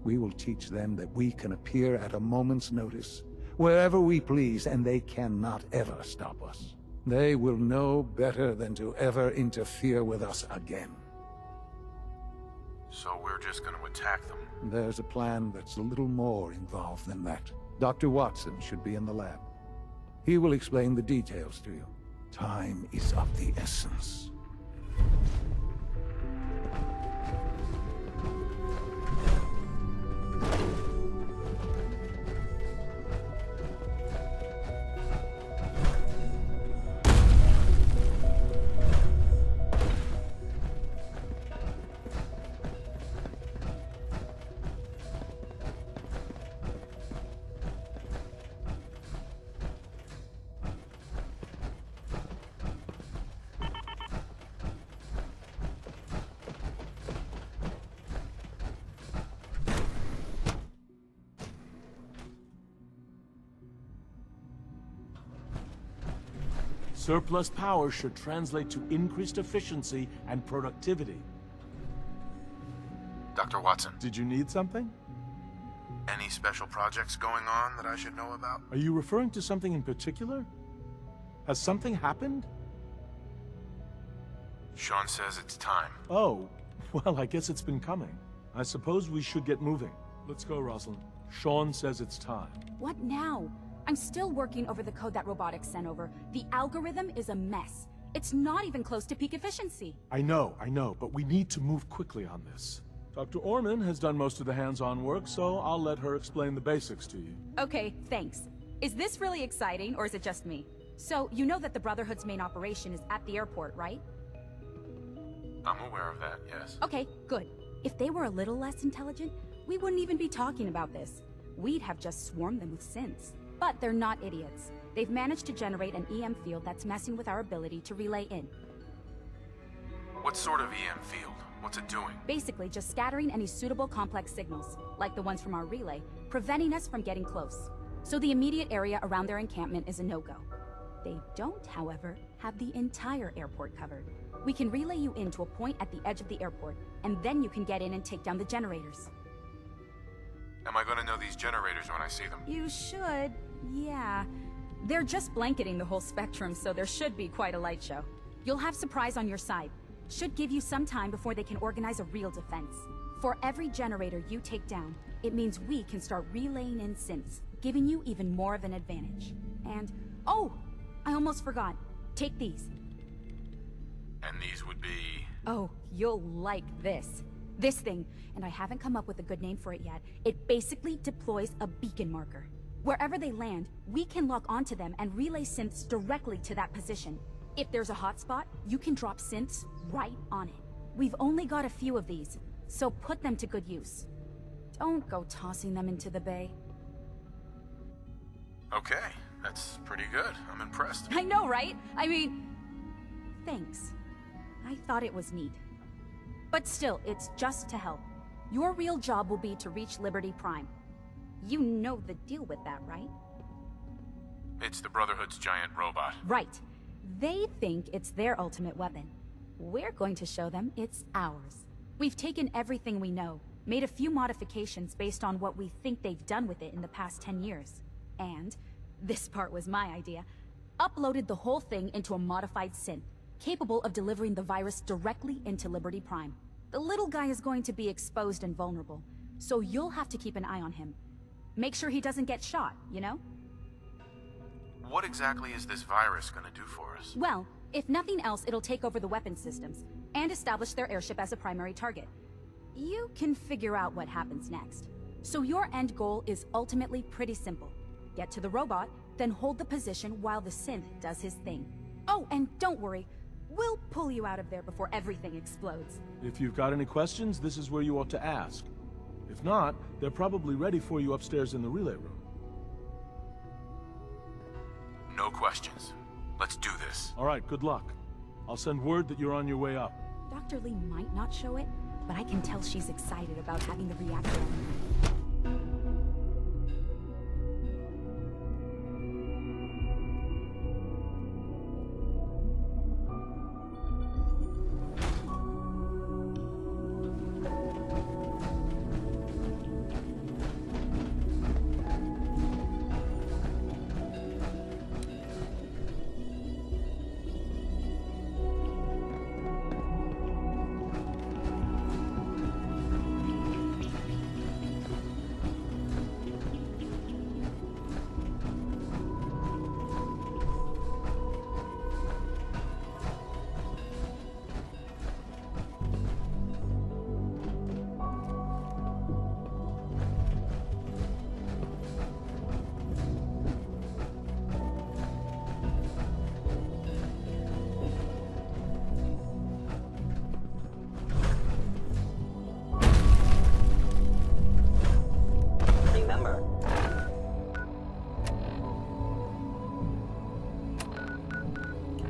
We will teach them that we can appear at a moment's notice, wherever we please, and they cannot ever stop us. They will know better than to ever interfere with us again.
So we're just going to attack them?
There's a plan that's a little more involved than that. Dr. Watson should be in the lab. He will explain the details to you. Time is of the essence.
Surplus power should translate to increased efficiency and productivity.
Dr. Watson.
Did you need something?
Any special projects going on that I should know about?
Are you referring to something in particular? Has something happened?
Sean says it's time.
Oh, well, I guess it's been coming. I suppose we should get moving. Let's go, Rosalind. Sean says it's time.
What now? I'm still working over the code that Robotics sent over. The algorithm is a mess. It's not even close to peak efficiency.
I know, but we need to move quickly on this. Dr. Orman has done most of the hands-on work, so I'll let her explain the basics to you.
Okay, thanks. Is this really exciting, or is it just me? So, you know that the Brotherhood's main operation is at the airport, right?
I'm aware of that, yes.
Okay, good. If they were a little less intelligent, we wouldn't even be talking about this. We'd have just swarmed them with synths. But they're not idiots. They've managed to generate an EM field that's messing with our ability to relay in.
What sort of EM field? What's it doing?
Basically, just scattering any suitable complex signals, like the ones from our relay, preventing us from getting close. So the immediate area around their encampment is a no-go. They don't, however, have the entire airport covered. We can relay you in to a point at the edge of the airport, and then you can get in and take down the generators.
Am I going to know these generators when I see them?
You should, yeah. They're just blanketing the whole spectrum, so there should be quite a light show. You'll have Surprise on your side. Should give you some time before they can organize a real defense. For every generator you take down, it means we can start relaying in synths, giving you even more of an advantage. And, oh, I almost forgot. Take these.
And these would be...
Oh, you'll like this. This thing, and I haven't come up with a good name for it yet, it basically deploys a beacon marker. Wherever they land, we can lock onto them and relay synths directly to that position. If there's a hotspot, you can drop synths right on it. We've only got a few of these, so put them to good use. Don't go tossing them into the bay.
Okay, that's pretty good. I'm impressed.
I know, right? I mean... Thanks. I thought it was neat. But still, it's just to help. Your real job will be to reach Liberty Prime. You know the deal with that, right?
It's the Brotherhood's giant robot.
Right. They think it's their ultimate weapon. We're going to show them it's ours. We've taken everything we know, made a few modifications based on what we think they've done with it in the past 10 years. And, this part was my idea, uploaded the whole thing into a modified synth, capable of delivering the virus directly into Liberty Prime. The little guy is going to be exposed and vulnerable, so you'll have to keep an eye on him. Make sure he doesn't get shot, you know?
What exactly is this virus gonna do for us?
Well, if nothing else, it'll take over the weapon systems, and establish their airship as a primary target. You can figure out what happens next. So your end goal is ultimately pretty simple. Get to the robot, then hold the position while the synth does his thing. Oh, and don't worry, we'll pull you out of there before everything explodes.
If you've got any questions, this is where you ought to ask. If not, they're probably ready for you upstairs in the relay room.
No questions. Let's do this.
All right, good luck. I'll send word that you're on your way up.
Dr. Lee might not show it, but I can tell she's excited about having the reactor on.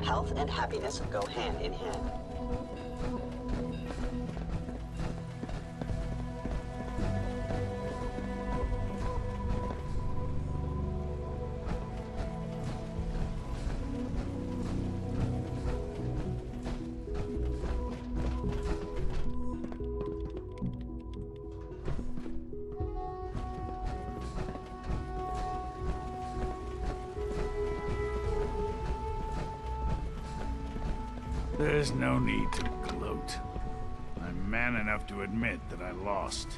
Health and happiness go hand in hand.
There's no need to gloat. I'm man enough to admit that I lost.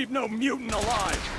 leave no mutant alive!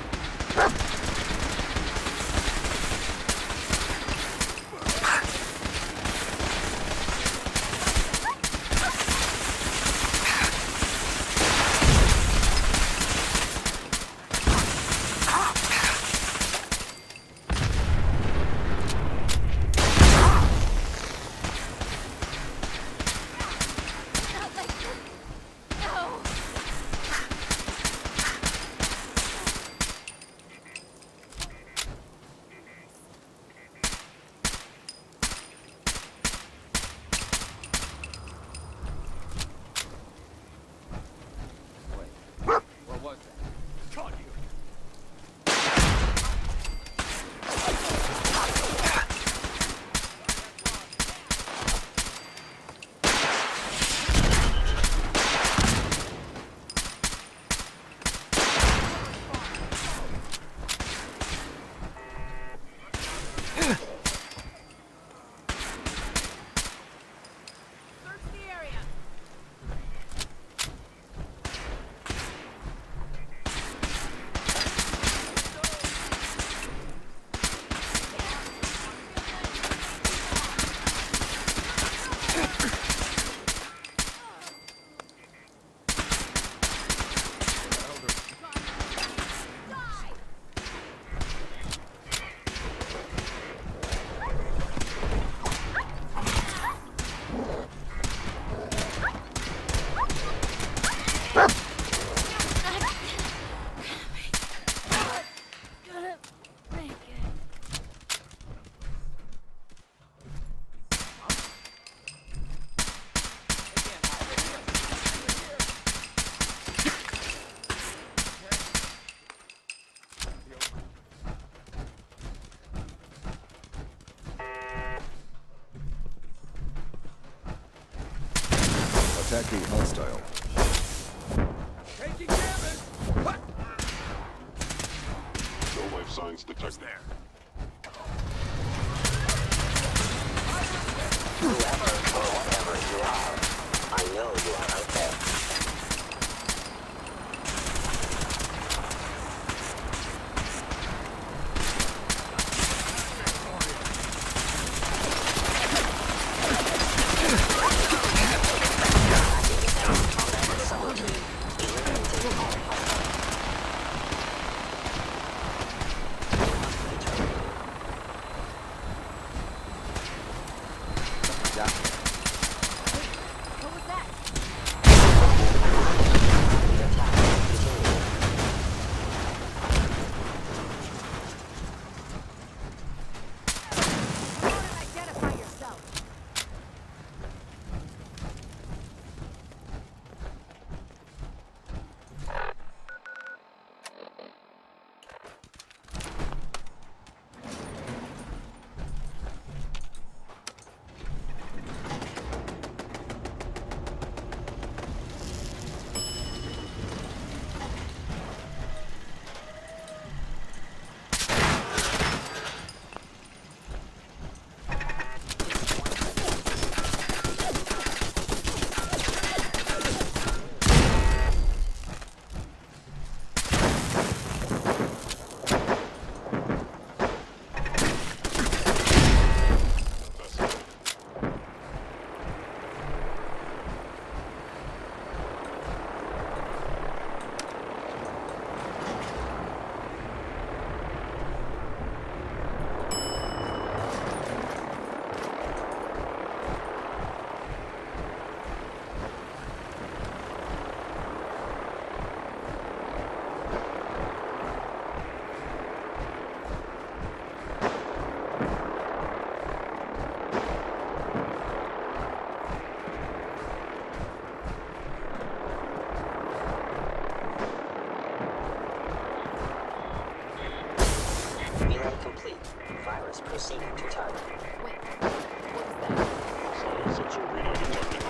Attacking hostile.
Taking damage! What?
No life signs detected.
There.
Whoever or whatever you are, I know you are out there. Complete. Virus proceeding to target. Wait, what was that?
Sensor readout detected.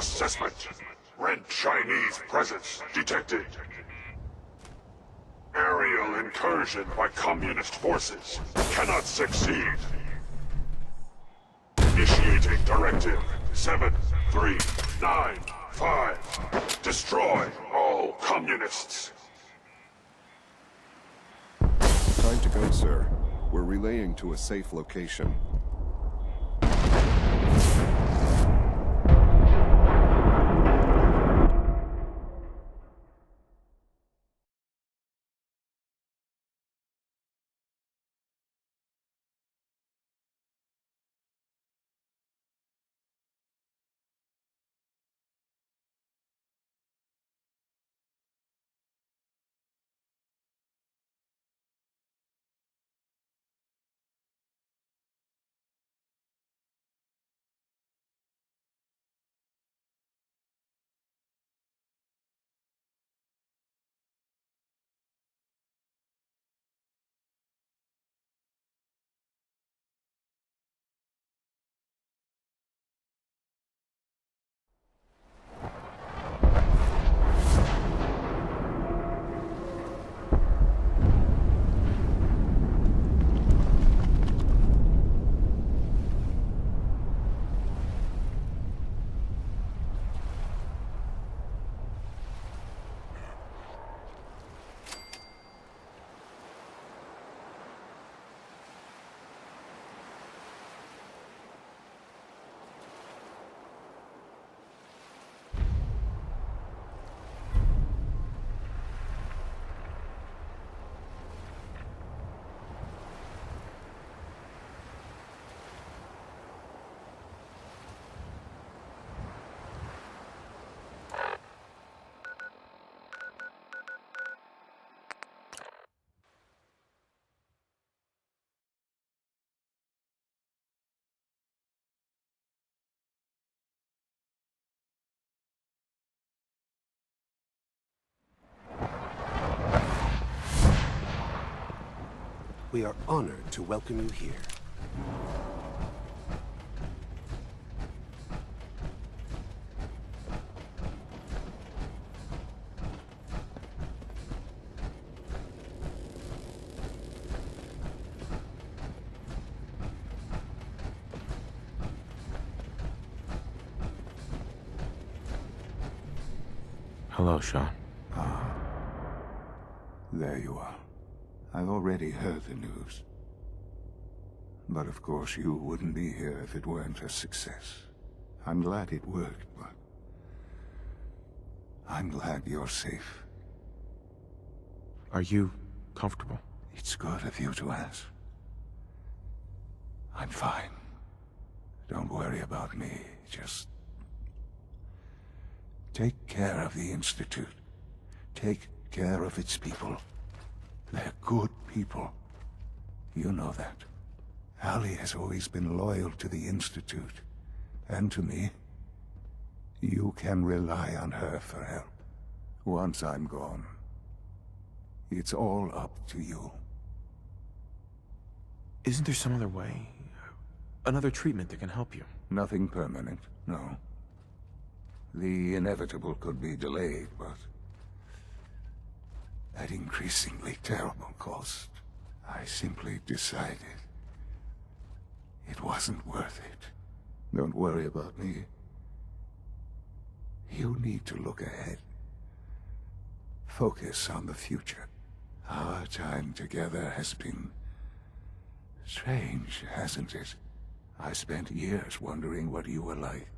assessment. Red Chinese presence detected. Aerial incursion by communist forces cannot succeed. Initiating directive 7395. Destroy all communists.
Time to go, sir. We're relaying to a safe location.
We are honored to welcome you here.
Hello, Sean.
There you are. I've already heard the news. But of course you wouldn't be here if it weren't a success. I'm glad it worked, but I'm glad you're safe.
Are you comfortable?
It's good of you to ask. I'm fine. Don't worry about me. Just take care of the Institute. Take care of its people. They're good people. You know that. Allie has always been loyal to the Institute, and to me. You can rely on her for help. Once I'm gone, it's all up to you.
Isn't there some other way? Another treatment that can help you?
Nothing permanent, no. The inevitable could be delayed, but at increasingly terrible cost, I simply decided it wasn't worth it. Don't worry about me. You need to look ahead. Focus on the future. Our time together has been strange, hasn't it? I spent years wondering what you were like.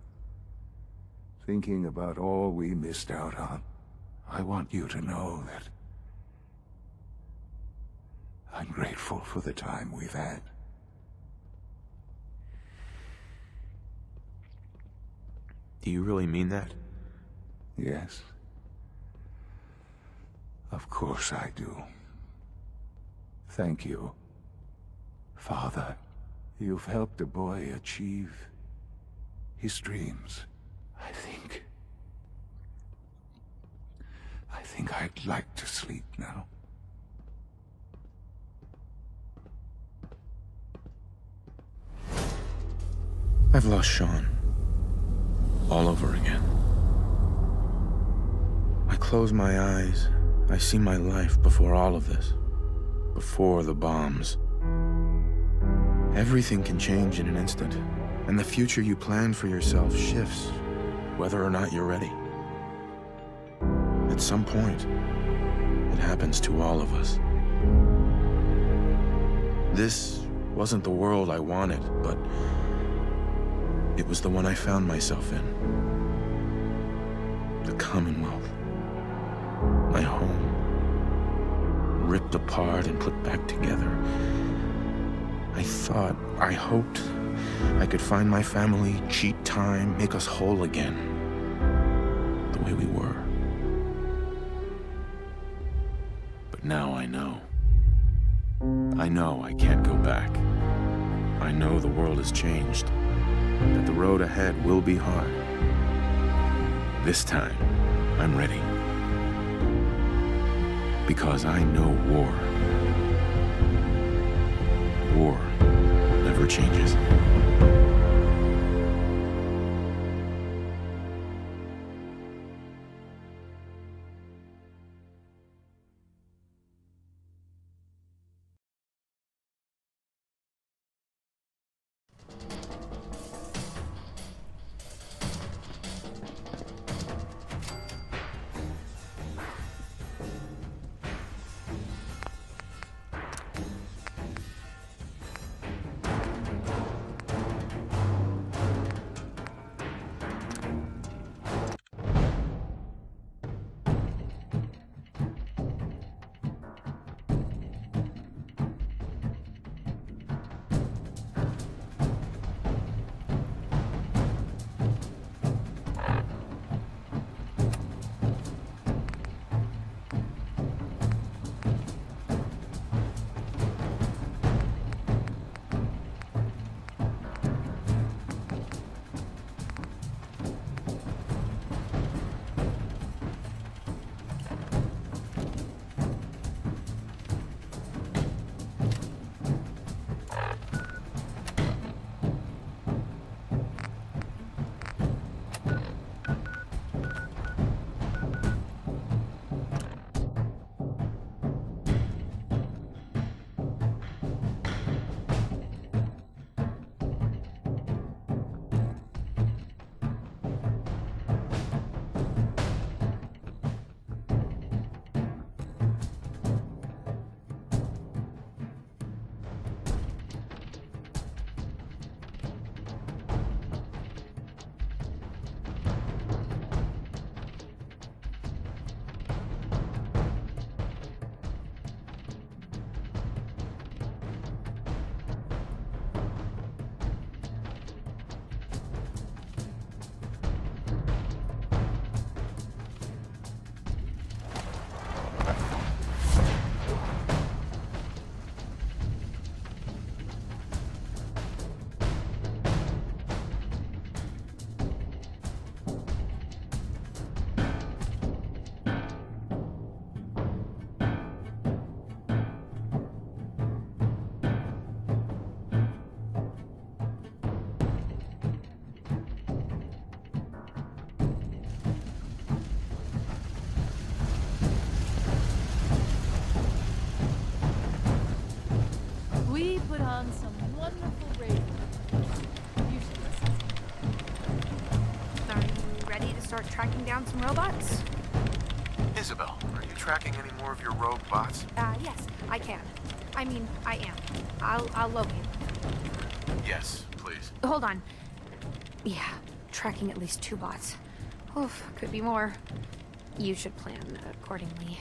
Thinking about all we missed out on. I want you to know that I'm grateful for the time we've had.
Do you really mean that?
Yes. Of course I do. Thank you, Father. You've helped a boy achieve his dreams. I think I'd like to sleep now.
I've lost Sean. All over again.
close my eyes, I see my life before all of this. Before the bombs. Everything can change in an instant, and the future you plan for yourself shifts, whether or not you're ready. At some point, it happens to all of us. This wasn't the world I wanted, but it was the one I found myself in. The Commonwealth. My home. Ripped apart and put back together. I hoped I could find my family, cheat time, make us whole again. The way we were. But now I know. I know I can't go back. I know the world has changed. That the road ahead will be hard. This time, I'm ready. Because I know war. War never changes.
We put on some wonderful radio. You should listen.
Are you ready to start tracking down some robots?
Isabel, are you tracking any more of your rogue bots?
Yes, I can. I mean, I am. I'll locate them.
Yes, please.
Hold on. Yeah, tracking at least 2 bots. Oof, could be more. You should plan accordingly.